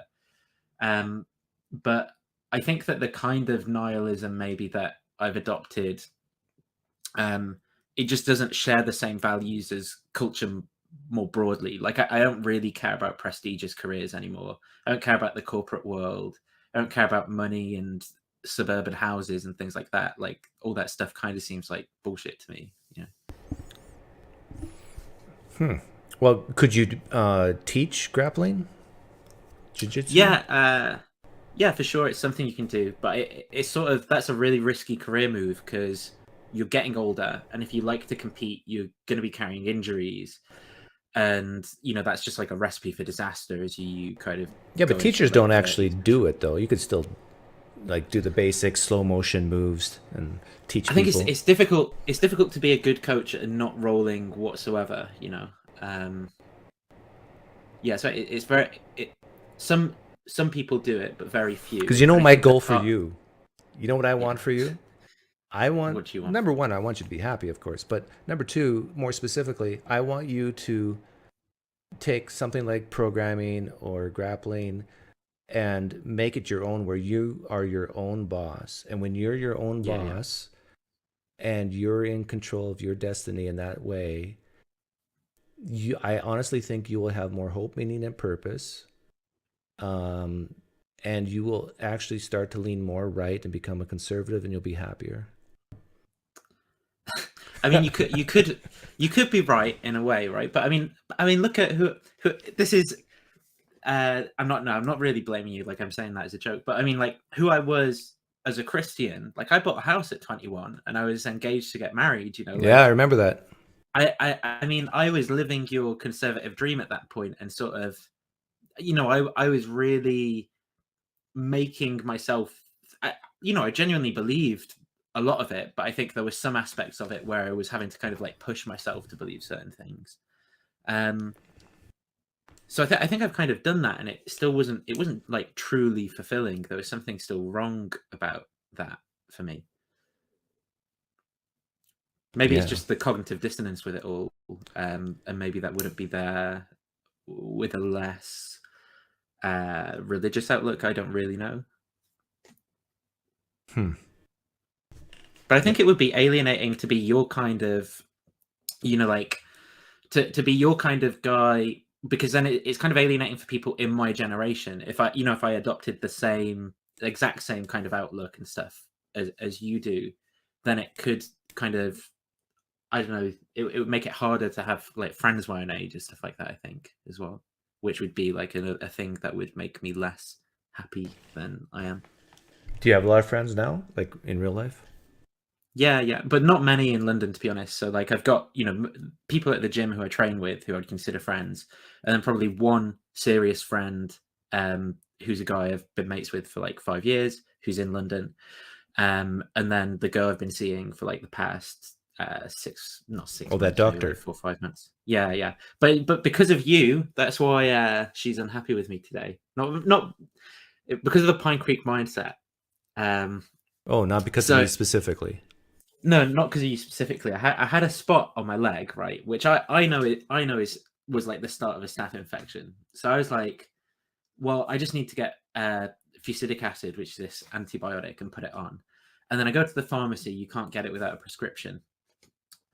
But I think that the kind of nihilism maybe that I've adopted, it just doesn't share the same values as culture more broadly. Like I don't really care about prestigious careers anymore. I don't care about the corporate world. I don't care about money and suburban houses and things like that. Like all that stuff kind of seems like bullshit to me. Well, could you teach grappling? Jiu-jitsu? Yeah, for sure. It's something you can do, but it's sort of, that's a really risky career move because you're getting older, and if you like to compete, you're going to be carrying injuries, and that's just like a recipe for disaster as you kind of Yeah, but go into teachers your don't late actually 30s. do it though. You could still like do the basic slow motion moves and teach I think people. it's difficult. It's difficult to be a good coach and not rolling whatsoever. Yeah. So it's very. Some people do it, but very few. Because And I my think goal that for you, you know what I want for you? I want, What do you want? number one, I want you to be happy, of course. But number two, more specifically, I want you to take something like programming or grappling and make it your own, where you are your own boss. And when you're your own boss and you're in control of your destiny in that way, I honestly think you will have more hope, meaning, and purpose. And you will actually start to lean more right and become a conservative, and you'll be happier. I mean, you could be right in a way, right? But I mean, look at who this is. I'm not really blaming you. Like I'm saying that as a joke, but I mean, like who I was as a Christian. Like I bought a house at 21, and I was engaged to get married. Yeah, I remember that. I mean, I was living your conservative dream at that point, and sort of, I was really making myself. I genuinely believed a lot of it, but I think there were some aspects of it where I was having to kind of like push myself to believe certain things. So I think I've kind of done that, and it still wasn't. It wasn't like truly fulfilling. There was something still wrong about that for me. Maybe it's just the cognitive dissonance with it all, and maybe that wouldn't be there with a less religious outlook. I don't really know. But I think it would be alienating to be your kind of, like to be your kind of guy, because then it's kind of alienating for people in my generation. If I adopted the exact same kind of outlook and stuff as you do, then it could kind of, I don't know, it would make it harder to have like friends my own age and stuff like that, I think, as well, which would be like a thing that would make me less happy than I am. Do you have a lot of friends now, like in real life? Yeah, but not many in London, to be honest. So like I've got, people at the gym who I train with who I'd consider friends, and then probably one serious friend who's a guy I've been mates with for like 5 years, who's in London. And then the girl I've been seeing for like the past 6, not 6 Oh, months, that doctor. like 4 or 5 months. Yeah. But because of you, that's why she's unhappy with me today. Not because of the PineCreek mindset. Not because of me specifically. No, not because of you specifically. I had a spot on my leg, right, which I know was like the start of a staph infection. So I was like, well, I just need to get fusidic acid, which is this antibiotic, and put it on. And then I go to the pharmacy. You can't get it without a prescription.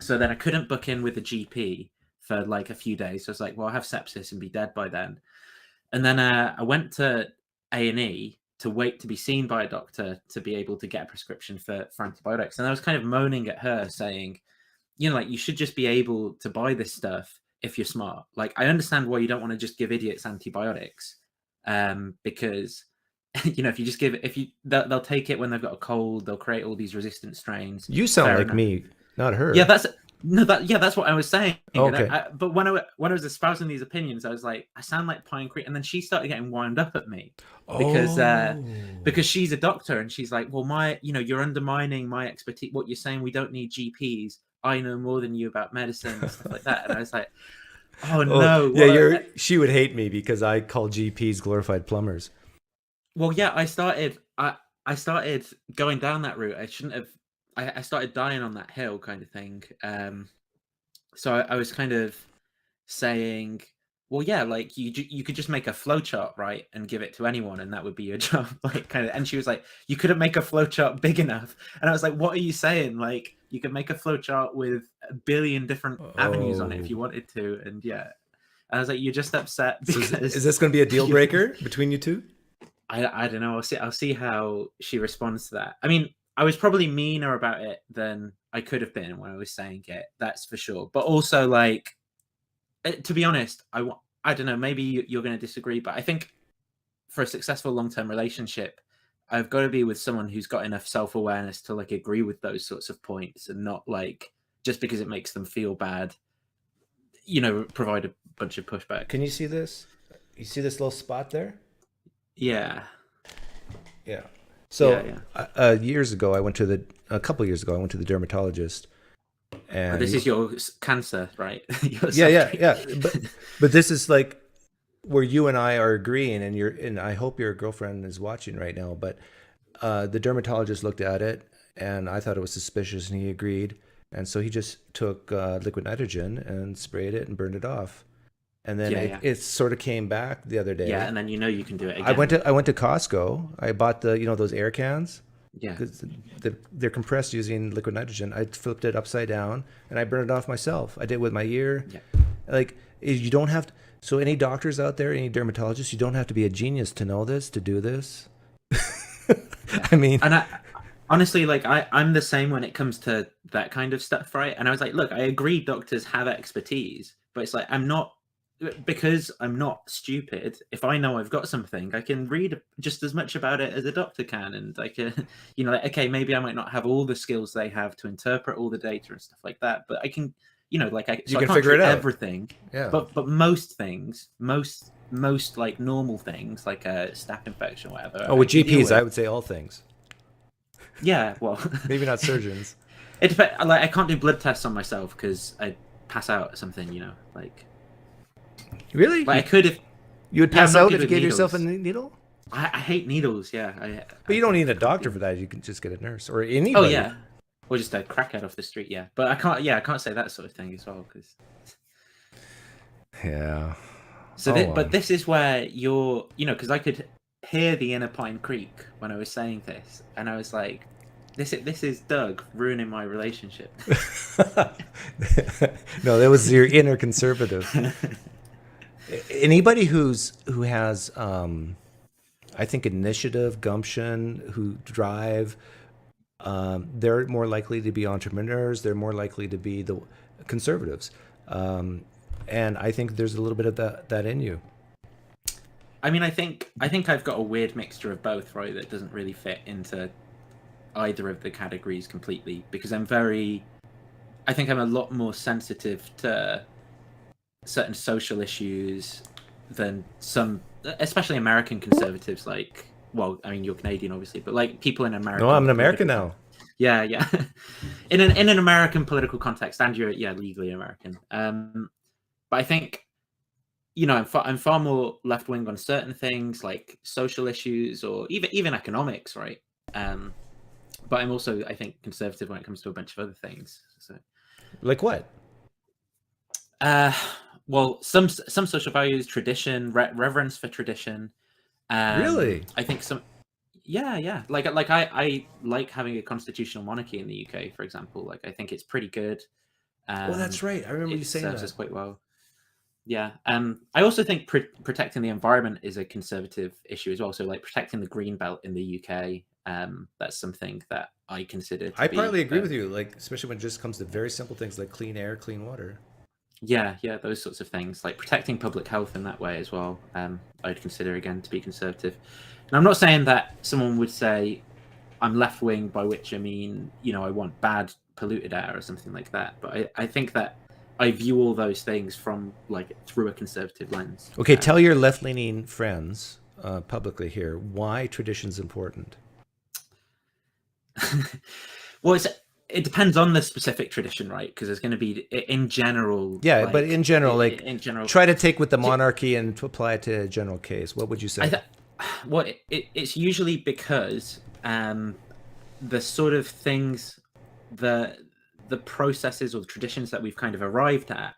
So then I couldn't book in with a GP for like a few days. So I was like, well, I'll have sepsis and be dead by then. And then I went to A&E to wait to be seen by a doctor to be able to get a prescription for antibiotics. And I was kind of moaning at her saying, you know, like you should just be able to buy this stuff if you're smart. Like I understand why you don't want to just give idiots antibiotics, because you know, if you just give it, they'll take it when they've got a cold, they'll create all these resistant strains. You sound Fair like enough. me, not her. Yeah, that's what I was saying. Okay. But when I was espousing these opinions, I was like, I sound like PineCreek, and then she started getting wound up at me because she's a doctor, and she's like, well, you're undermining my expertise. What you're saying, we don't need GPs. I know more than you about medicine and stuff like that. And I was like, oh no, yeah, she would hate me because I call GPs glorified plumbers. Well, yeah, I started going down that route. I shouldn't have. I started dying on that hill, kind of thing. So I was kind of saying, well, yeah, like you could just make a flowchart, right, and give it to anyone, and that would be your job, like kind of. And she was like, you couldn't make a flowchart big enough, and I was like, what are you saying? Like you could make a flowchart with a billion different avenues on it if you wanted to, and yeah, I was like, you're just upset because So is this going to be a deal breaker between you two? I don't know. I'll see how she responds to that. I mean, I was probably meaner about it than I could have been when I was saying it. That's for sure. But also, like, to be honest, I don't know. Maybe you're going to disagree, but I think for a successful long-term relationship, I've got to be with someone who's got enough self-awareness to like agree with those sorts of points and not like just because it makes them feel bad, you know, provide a bunch of pushback. Can you see this? You see this little spot there? Yeah. Yeah. So yeah. a couple years ago, I went to the dermatologist. And this is your cancer, right? yeah. But this is like where you and I are agreeing, and I hope your girlfriend is watching right now. But the dermatologist looked at it, and I thought it was suspicious, and he agreed. And so he just took liquid nitrogen and sprayed it and burned it off. And then it sort of came back the other day. Yeah, and then you know you can do it again. I went to Costco. I bought those air cans. Yeah. They're compressed using liquid nitrogen. I flipped it upside down and I burned it off myself. I did it with my ear. Yeah. Like you don't have to. So any doctors out there, any dermatologists, you don't have to be a genius to know this, to do this. I mean, and honestly, like I'm the same when it comes to that kind of stuff, right? And I was like, look, I agree doctors have expertise, but it's like because I'm not stupid. If I know I've got something, I can read just as much about it as a doctor can, and I can, you know, like, okay, maybe I might not have all the skills they have to interpret all the data and stuff like that, but I can, you know, like you can figure it out. Everything, yeah. But most things, most like normal things, like a staph infection, or whatever. Oh, with GPs, I would say all things. Yeah, well, maybe not surgeons. It depends. Like I can't do blood tests on myself because I'd pass out or something, you know, like. Really? Like I could if you would pass out if you gave yourself a needle. I hate needles. Yeah, but you don't need a doctor for that. You can just get a nurse or anybody. Oh yeah, or just a crackhead off the street. Yeah, but I can't. Yeah, I can't say that sort of thing as well because. Yeah. So, but this is where you're, you know, because I could hear the inner PineCreek when I was saying this, and I was like, "This is Doug ruining my relationship." No, that was your inner conservative. Anybody who has, I think, initiative, gumption, who drive, they're more likely to be entrepreneurs. They're more likely to be the conservatives, and I think there's a little bit of that in you. I mean, I think I've got a weird mixture of both, right? That doesn't really fit into either of the categories completely because I think I'm a lot more sensitive to certain social issues than some, especially American conservatives. Like, well, I mean, you're Canadian, obviously, but like people in America. No, I'm an American now. Yeah. in an American political context, and you're legally American. But I think, you know, I'm far more left wing on certain things like social issues or even economics, right? But I'm also, I think, conservative when it comes to a bunch of other things. So, like what? Well, some social values, tradition, reverence for tradition. Really? I think some. Yeah. Like I like having a constitutional monarchy in the UK, for example. Like I think it's pretty good. Well, that's right. I remember you saying that. Serves us quite well. Yeah. I also think protecting the environment is a conservative issue as well. So like protecting the green belt in the UK, that's something that I consider to I be. partly agree with you, like especially when it just comes to very simple things like clean air, clean water. Yeah, those sorts of things, like protecting public health in that way as well. I'd consider again to be conservative. And I'm not saying that someone would say I'm left wing, by which I mean, I want bad polluted air or something like that. But I think that I view all those things from like through a conservative lens. Okay, tell your left-leaning friends publicly here why tradition's important. Well, it depends on the specific tradition, right? Because there's going to be, in general. Yeah, like, but in general, like in general, try to take with the monarchy and to apply it to a general case. What would you say? Well, it's usually because the sort of things, the processes or the traditions that we've kind of arrived at,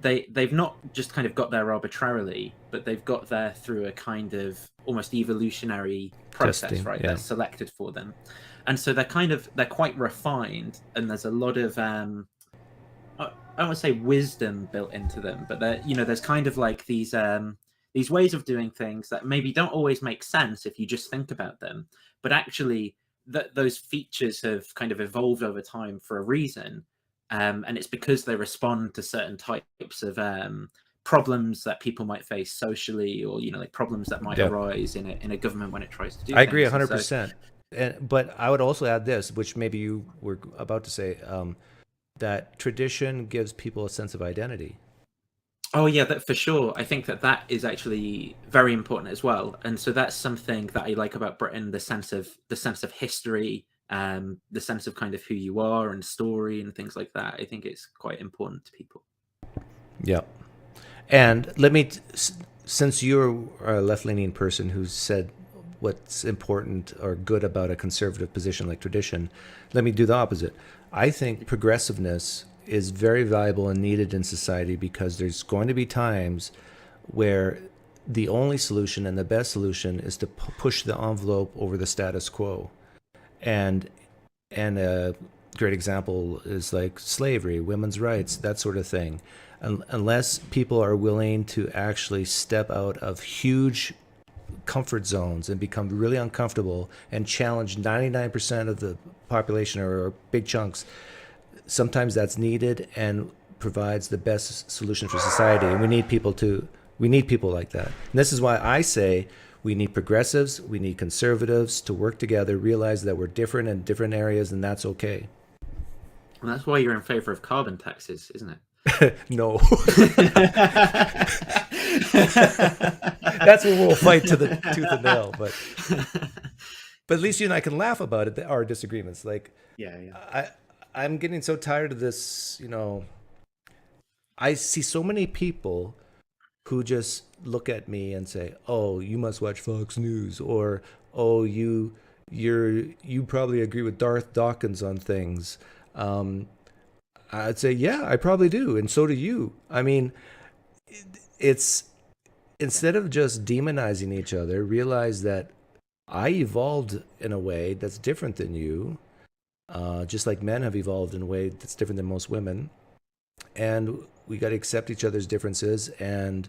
they've not just kind of got there arbitrarily, but they've got there through a kind of almost evolutionary process, Testing, right? yeah. That's selected for them, and so they're quite refined, and there's a lot of I don't want to say wisdom built into them, but there's kind of like these ways of doing things that maybe don't always make sense if you just think about them, but actually those features have kind of evolved over time for a reason, and it's because they respond to certain types of problems that people might face socially, or like problems that might arise in a government when it tries to do. I agree things. 100%. But I would also add this, which maybe you were about to say, that tradition gives people a sense of identity. Oh yeah, that for sure. I think that is actually very important as well, and so that's something that I like about Britain: the sense of history, the sense of kind of who you are and story and things like that. I think it's quite important to people. Yeah, and let me, since you're a left-leaning person who said what's important or good about a conservative position like tradition, let me do the opposite. I think progressiveness is very valuable and needed in society because there's going to be times where the only solution and the best solution is to push the envelope over the status quo. And a great example is like slavery, women's rights, that sort of thing. Unless people are willing to actually step out of huge comfort zones and become really uncomfortable and challenge 99% of the population or big chunks, sometimes that's needed and provides the best solution for society. And we need people like that. And this is why I say we need progressives, we need conservatives to work together, realize that we're different in different areas, and that's okay. And that's why you're in favor of carbon taxes, isn't it? No. That's what we'll fight to the tooth and nail. But at least you and I can laugh about it, our disagreements. Like, I'm getting so tired of this, I see so many people who just look at me and say, "Oh, you must watch Fox News," or "Oh, you probably agree with Darth Dawkins on things." I'd say, "Yeah, I probably do, and so do you." I mean, it's instead of just demonizing each other, realize that I evolved in a way that's different than you. Just like men have evolved in a way that's different than most women. And we got to accept each other's differences and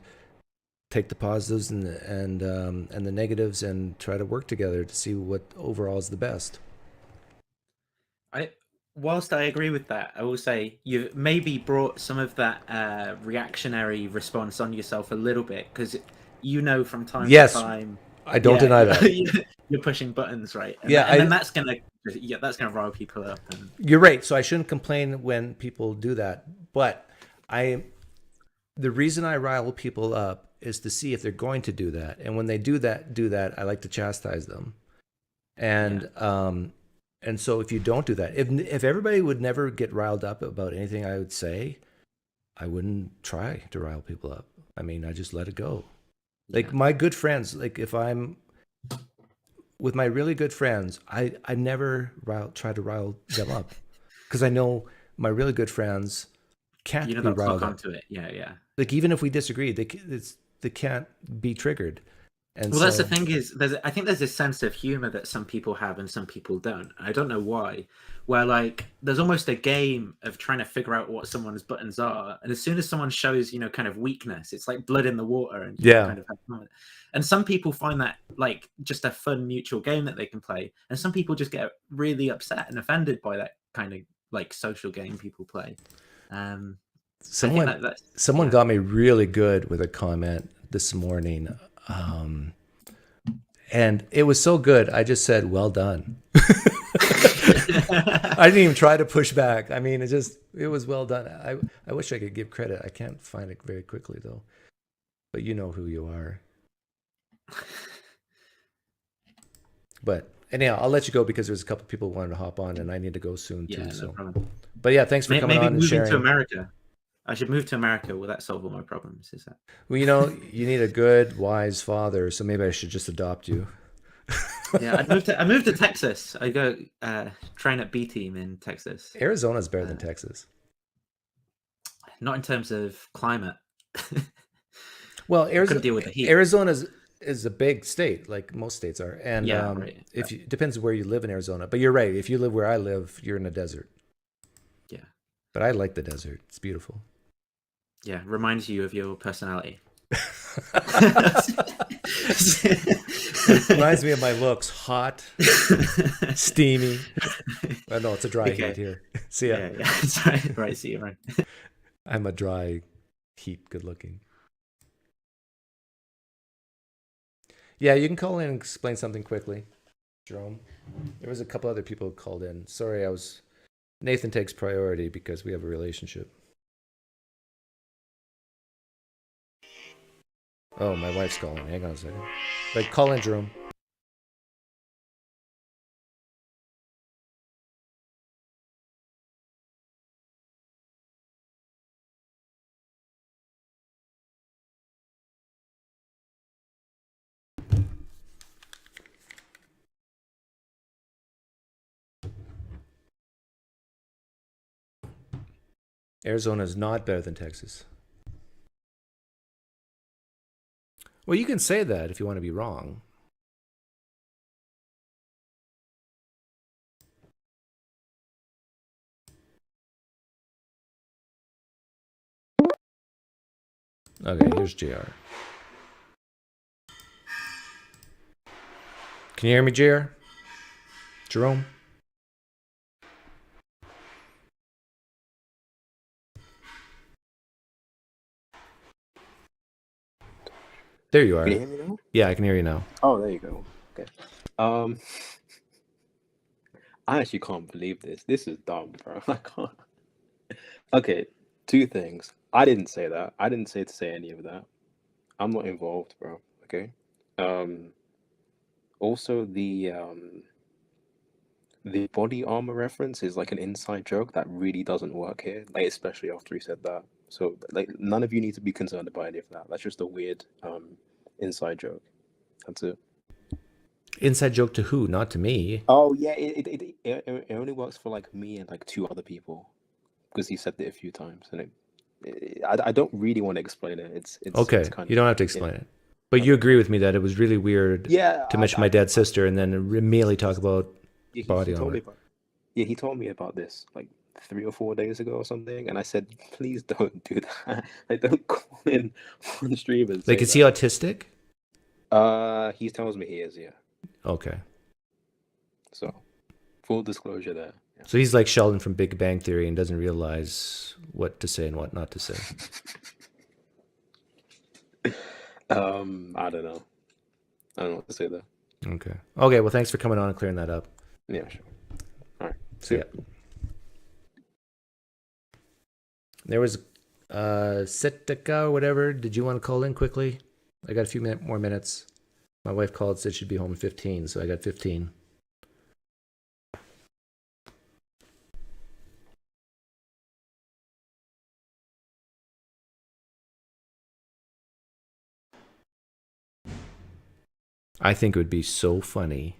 take the positives and the negatives and try to work together to see what overall is the best. Whilst I agree with that, I will say you've maybe brought some of that reactionary response on yourself a little bit, because from time to time. I don't deny that. You're pushing buttons, right? And yeah, then that's gonna rile people up. You're right. So I shouldn't complain when people do that. But the reason I rile people up is to see if they're going to do that. And when they do that, I like to chastise them. And and so if you don't do that, if everybody would never get riled up about anything I would say, I wouldn't try to rile people up. I mean, I just let it go. Like my good friends, like if I'm with my really good friends, I never try to rile them up because I know my really good friends can't be riled up. Onto it. Yeah. Like even if we disagree, they can't be triggered. And Well, that's the so, thing is, I think there's this sense of humor that some people have and some people don't. I don't know why. Where like there's almost a game of trying to figure out what someone's buttons are, and as soon as someone shows kind of weakness, it's like blood in the water, and you yeah. kind of have fun. And some people find that like just a fun mutual game that they can play, and some people just get really upset and offended by that kind of like social game people play. I think Someone got me really good with a comment this morning. And it was so good, I just said, well done. I didn't even try to push back. I mean, it was well done. I wish I could give credit. I can't find it very quickly, though. But you know who you are. But anyhow, I'll let you go because there's a couple people who wanted to hop on, and I need to go soon, too. no So, problem. but yeah, thanks for coming on and sharing. Maybe moving to America. I should move to America. Will that solve all my problems? Is that? Well, you need a good, wise father, so maybe I should just adopt you. Yeah, I moved to Texas. I go train at B team in Texas. Arizona's better than Texas. Not in terms of climate. Well, couldn't deal with the heat. Arizona is a big state, like most states are, and yeah, right. It depends where you live in Arizona. But you're right. If you live where I live, you're in a desert. Yeah, but I like the desert. It's beautiful. Yeah, reminds you of your personality. Reminds me of my looks. Hot, steamy. Oh, no, it's a dry heat here. See ya. Yeah. Sorry. Right, see you, right. I'm a dry heat, good looking. Yeah, you can call in and explain something quickly, Jerome. There was a couple other people who called in. Sorry, Nathan takes priority because we have a relationship. Oh, my wife's calling. Hang on a second. Like, call in, Jerome. Arizona is not better than Texas. Well, you can say that if you want to be wrong. Okay, here's JR. Can you hear me, JR? Jerome? There you are. Can you hear me now? Yeah, I can hear you now. Oh, there you go. Okay. I actually can't believe this. This is dumb, bro. I can't. Okay, two things. I didn't say that. I didn't say to say any of that. I'm not involved, bro. Okay. Also the body armor reference is like an inside joke that really doesn't work here. Like especially after he said that. So like none of you need to be concerned about any of that. That's just a weird inside joke. That's it. Inside joke to who? Not to me. Oh yeah, it only works for like me and like two other people because he said it a few times, and I don't really want to explain it. It's okay. It's kind you don't have to explain it, but you agree with me that it was really weird. Yeah, to mention my dead sister and then immediately talk about body armor. He told me about this like 3 or 4 days ago or something, and I said, please don't do that. Like don't call in on stream and like, is he autistic? He tells me he is, yeah. Okay. So, full disclosure there. Yeah. So he's like Sheldon from Big Bang Theory and doesn't realize what to say and what not to say. I don't know. I don't know what to say there. Okay. Okay, well, thanks for coming on and clearing that up. Yeah, sure. All right. See ya. There was Sitka or whatever. Did you want to call in quickly? I got a few more minutes. My wife called, said she'd be home in 15, so I got 15. I think it would be so funny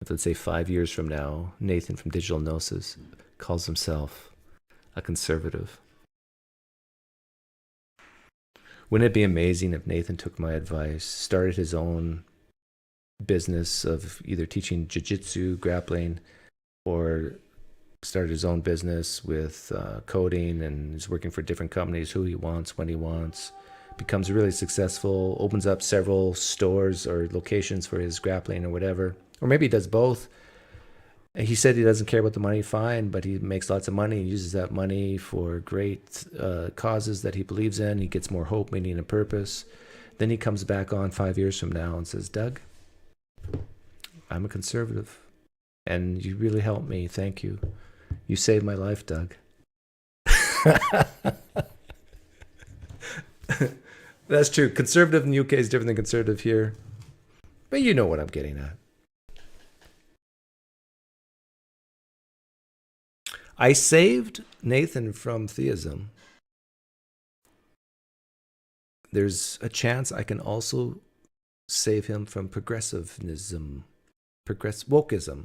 if, let's say, 5 years from now, Nathan from Digital Gnosis calls himself a conservative. Wouldn't it be amazing if Nathan took my advice, started his own business of either teaching jiu-jitsu, grappling, or started his own business with coding, and is working for different companies, who he wants, when he wants, becomes really successful, opens up several stores or locations for his grappling or whatever, or maybe he does both. And he said he doesn't care about the money, fine, but he makes lots of money and uses that money for great causes that he believes in. He gets more hope, meaning, and purpose. Then he comes back on 5 years from now and says, Doug, I'm a conservative, and you really helped me. Thank you. You saved my life, Doug. That's true. Conservative in the UK is different than conservative here. But you know what I'm getting at. I saved Nathan from theism. There's a chance I can also save him from progressivism, wokeism.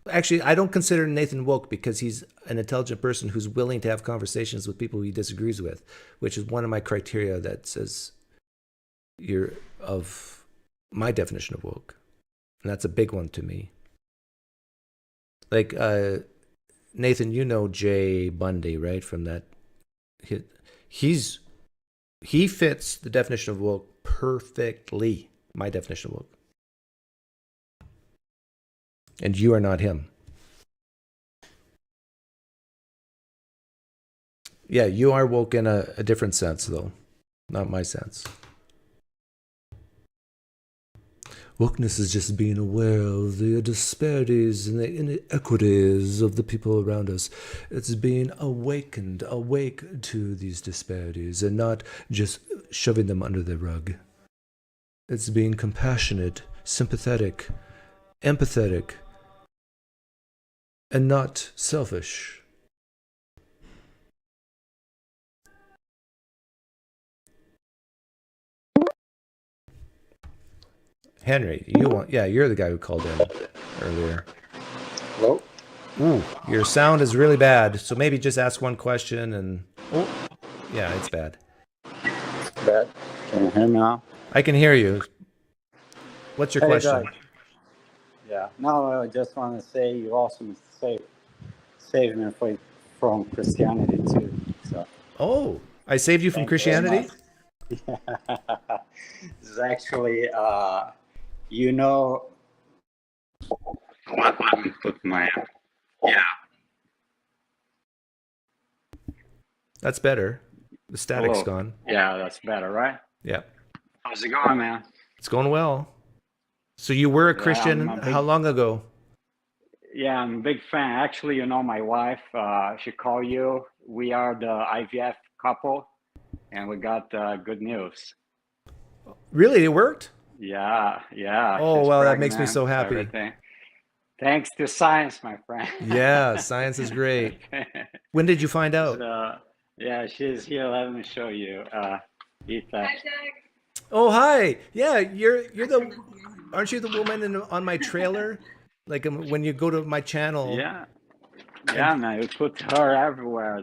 Actually, I don't consider Nathan woke because he's an intelligent person who's willing to have conversations with people he disagrees with, which is one of my criteria that says you're of my definition of woke. And that's a big one to me. Like, Nathan, you know Jay Bundy, right? From that, he fits the definition of woke perfectly. My definition of woke, and you are not him. Yeah, you are woke in a different sense, though, not my sense. Wokeness is just being aware of the disparities and the inequities of the people around us. It's being awake to these disparities and not just shoving them under the rug. It's being compassionate, sympathetic, empathetic, and not selfish. Henry, you're the guy who called in earlier. Hello? Ooh, your sound is really bad, so maybe just ask one question and... Oh, yeah, it's bad. Bad. Can you hear me now? I can hear you. What's your question? Doug. Yeah, no, I just want to say you also saved me from Christianity too. So. Oh, I saved you from Christianity? Yeah. It's actually, you know, let me put my, yeah. That's better. The static's Hello. gone. Yeah, that's better, right? Yeah. How's it going, man? It's going well. So you were a Christian how long ago? Yeah, I'm a big fan. Actually, you know, my wife, she called you. We are the IVF couple, and we got good news. Really? It worked? Yeah. Oh, she's well, that makes me pregnant, so happy. everything. Thanks to science, my friend. Yeah, science is great. When did you find out? So, yeah, she's here. Let me show you. Ethan. Oh, hi. Yeah, aren't you the woman on my trailer? Like when you go to my channel. Yeah, man, you put her everywhere.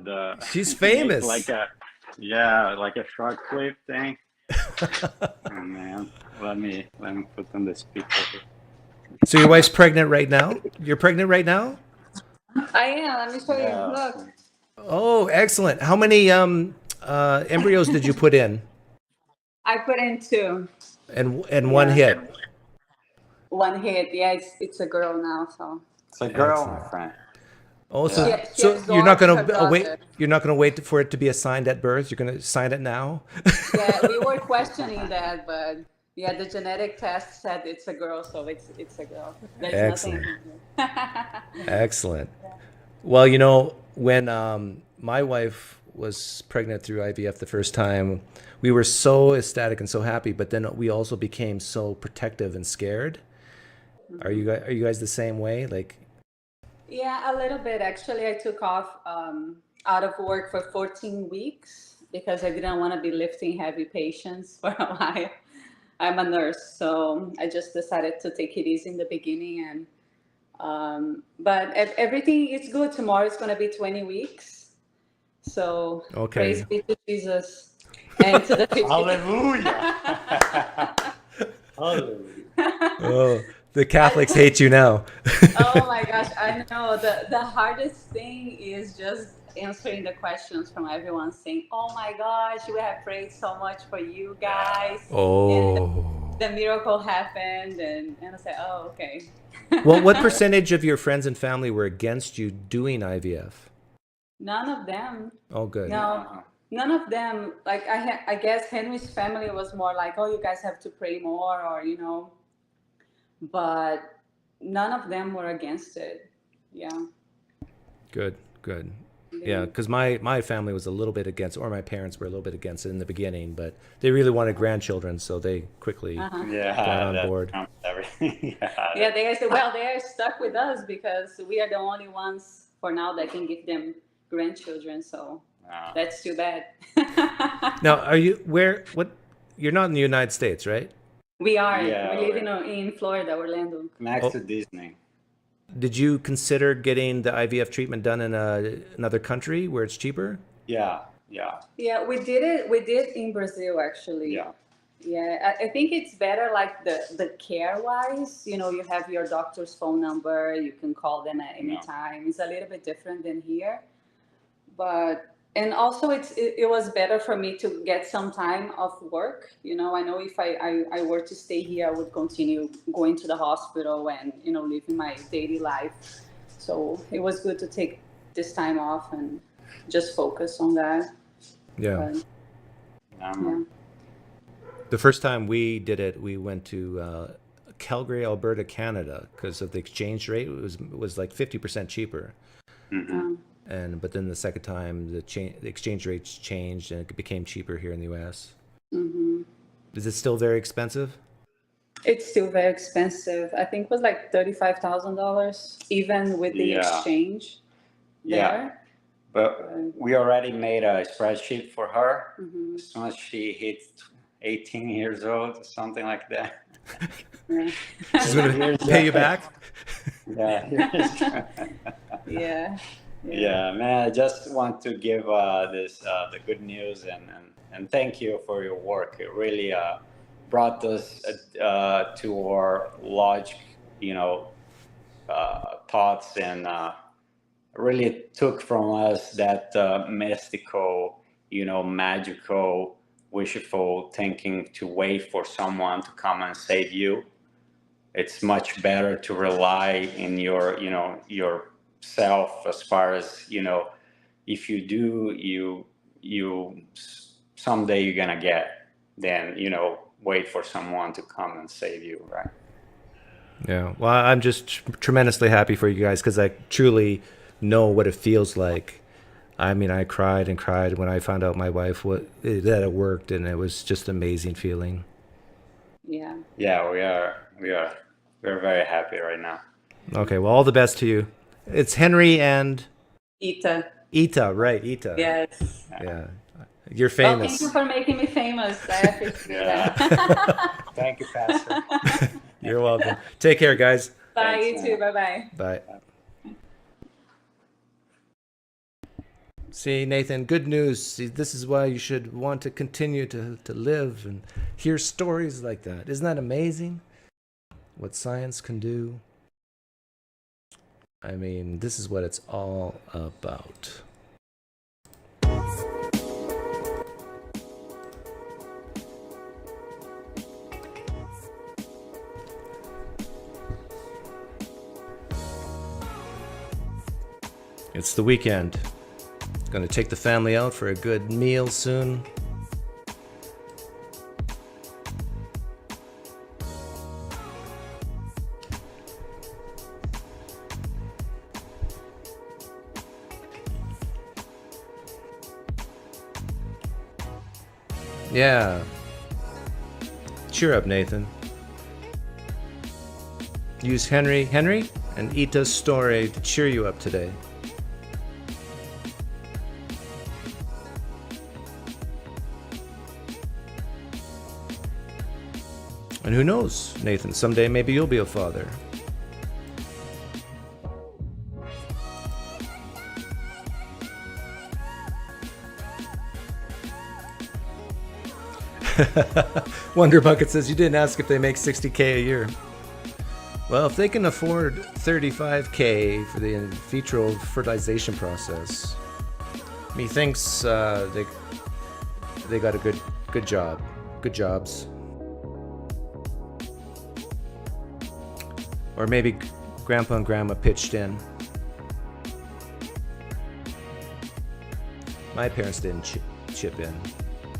She's famous. like a short clip thing. Oh man, let me put on the speaker here. So your wife's pregnant right now? You're pregnant right now? I am. Let me show you. Look. Oh, excellent. How many embryos did you put in? I put in 2. And one hit. One hit. Yeah, it's a girl now. So. It's a girl, my friend. Oh, Yeah. so you're not gonna wait. You're not gonna wait for it to be assigned at birth. You're gonna sign it now. Yeah, we were questioning that, but yeah, the genetic test said it's a girl, so it's a girl. There's Excellent. Nothing. Excellent. Well, you know, when my wife was pregnant through IVF the first time, we were so ecstatic and so happy, but then we also became so protective and scared. Are you guys the same way? Like. Yeah, a little bit. Actually, I took off out of work for 14 weeks because I didn't want to be lifting heavy patients for a while. I'm a nurse, so I just decided to take it easy in the beginning. And but everything is good. Tomorrow is going to be 20 weeks. So okay. Praise be to Jesus. and to the 50. Hallelujah. Hallelujah. Oh, the Catholics hate you now. Oh my gosh, I know. The hardest thing is just answering the questions from everyone saying, "Oh my gosh, we have prayed so much for you guys." And Oh. the miracle happened, and I said, "Oh, okay." Well, what percentage of your friends and family were against you doing IVF? None of them. Oh, good. No, none of them. Like I guess Henry's family was more like, "Oh, you guys have to pray more," or but none of them were against it. Yeah. Good, good. Yeah, because my family was a little bit against, or my parents were a little bit against it in the beginning, but they really wanted grandchildren, so they quickly got on board. Everything. Yeah, they said, well, they are stuck with us because we are the only ones for now that can give them grandchildren. So that's too bad. Now, you're not in the United States, right? We are. Yeah, We live in Florida, Orlando. Next to Disney. Did you consider getting the IVF treatment done in another country where it's cheaper? Yeah. Yeah, we did it. We did in Brazil, actually. Yeah. Yeah, I think it's better, like the care wise. You have your doctor's phone number. You can call them at any time. It's a little bit different than here, and also it was better for me to get some time off work. I know if I were to stay here, I would continue going to the hospital and living my daily life. So it was good to take this time off and just focus on that. Yeah. Yeah. The first time we did it, we went to Calgary, Alberta, Canada, because of the exchange rate. It was like 50% cheaper. Mm-hmm. But then the second time, the exchange rates changed and it became cheaper here in the U.S. Mm-hmm. Is it still very expensive? It's still very expensive. I think it was like $35,000, even with the exchange. Yeah. But we already made a spreadsheet for her. Mm-hmm. As soon as she hits 18 years old, something like that. Yeah. She's going to pay you back? Yeah. Yeah, man, I just want to give the good news and thank you for your work. It really brought us to our logic, thoughts, and really took from us that mystical, magical, wishful thinking to wait for someone to come and save you. It's much better to rely in your self, as far as if you do, you someday you're gonna get, then wait for someone to come and save you, right? Yeah, well, I'm just tremendously happy for you guys, because I truly know what it feels like. I mean, I cried and cried when I found out my wife that it worked, and it was just an amazing feeling. Yeah We're very happy right now. Okay, well, all the best to you. It's Henry and Ita, right? Ita. Yes. Yeah, you're Well, famous. thank you for making me famous. I appreciate that. Thank you, Pastor. You're welcome. Take care, guys. Bye, Thanks, you too. Bye-bye. Bye. See, Nathan, good news. See, this is why you should want to continue to live and hear stories like that. Isn't that amazing? What science can do. I mean, this is what it's all about. It's the weekend. Going to take the family out for a good meal soon. Yeah. Cheer up, Nathan. Use Henry and Ita's story to cheer you up today. And who knows, Nathan, someday maybe you'll be a father. Wonder Bucket says you didn't ask if they make 60K a year. Well, if they can afford 35K for the in vitro fertilization process, methinks they got a good job, good jobs. Or maybe Grandpa and Grandma pitched in. My parents didn't chip in.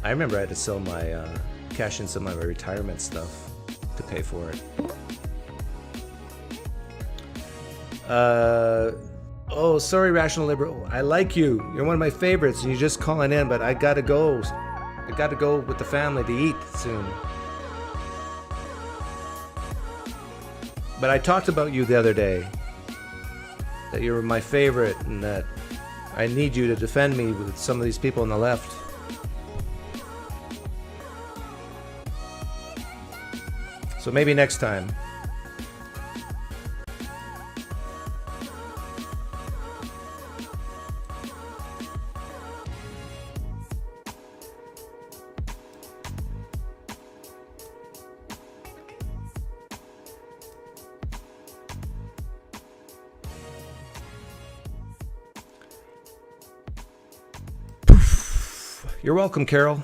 I remember I had to sell my cash in some of my retirement stuff to pay for it. Oh, sorry, Rational Liberal. I like you. You're one of my favorites, and you're just calling in, but I gotta go. I gotta go with the family to eat soon. But I talked about you the other day, that you were my favorite, and that I need you to defend me with some of these people on the left. So maybe next time. You're welcome, Carol.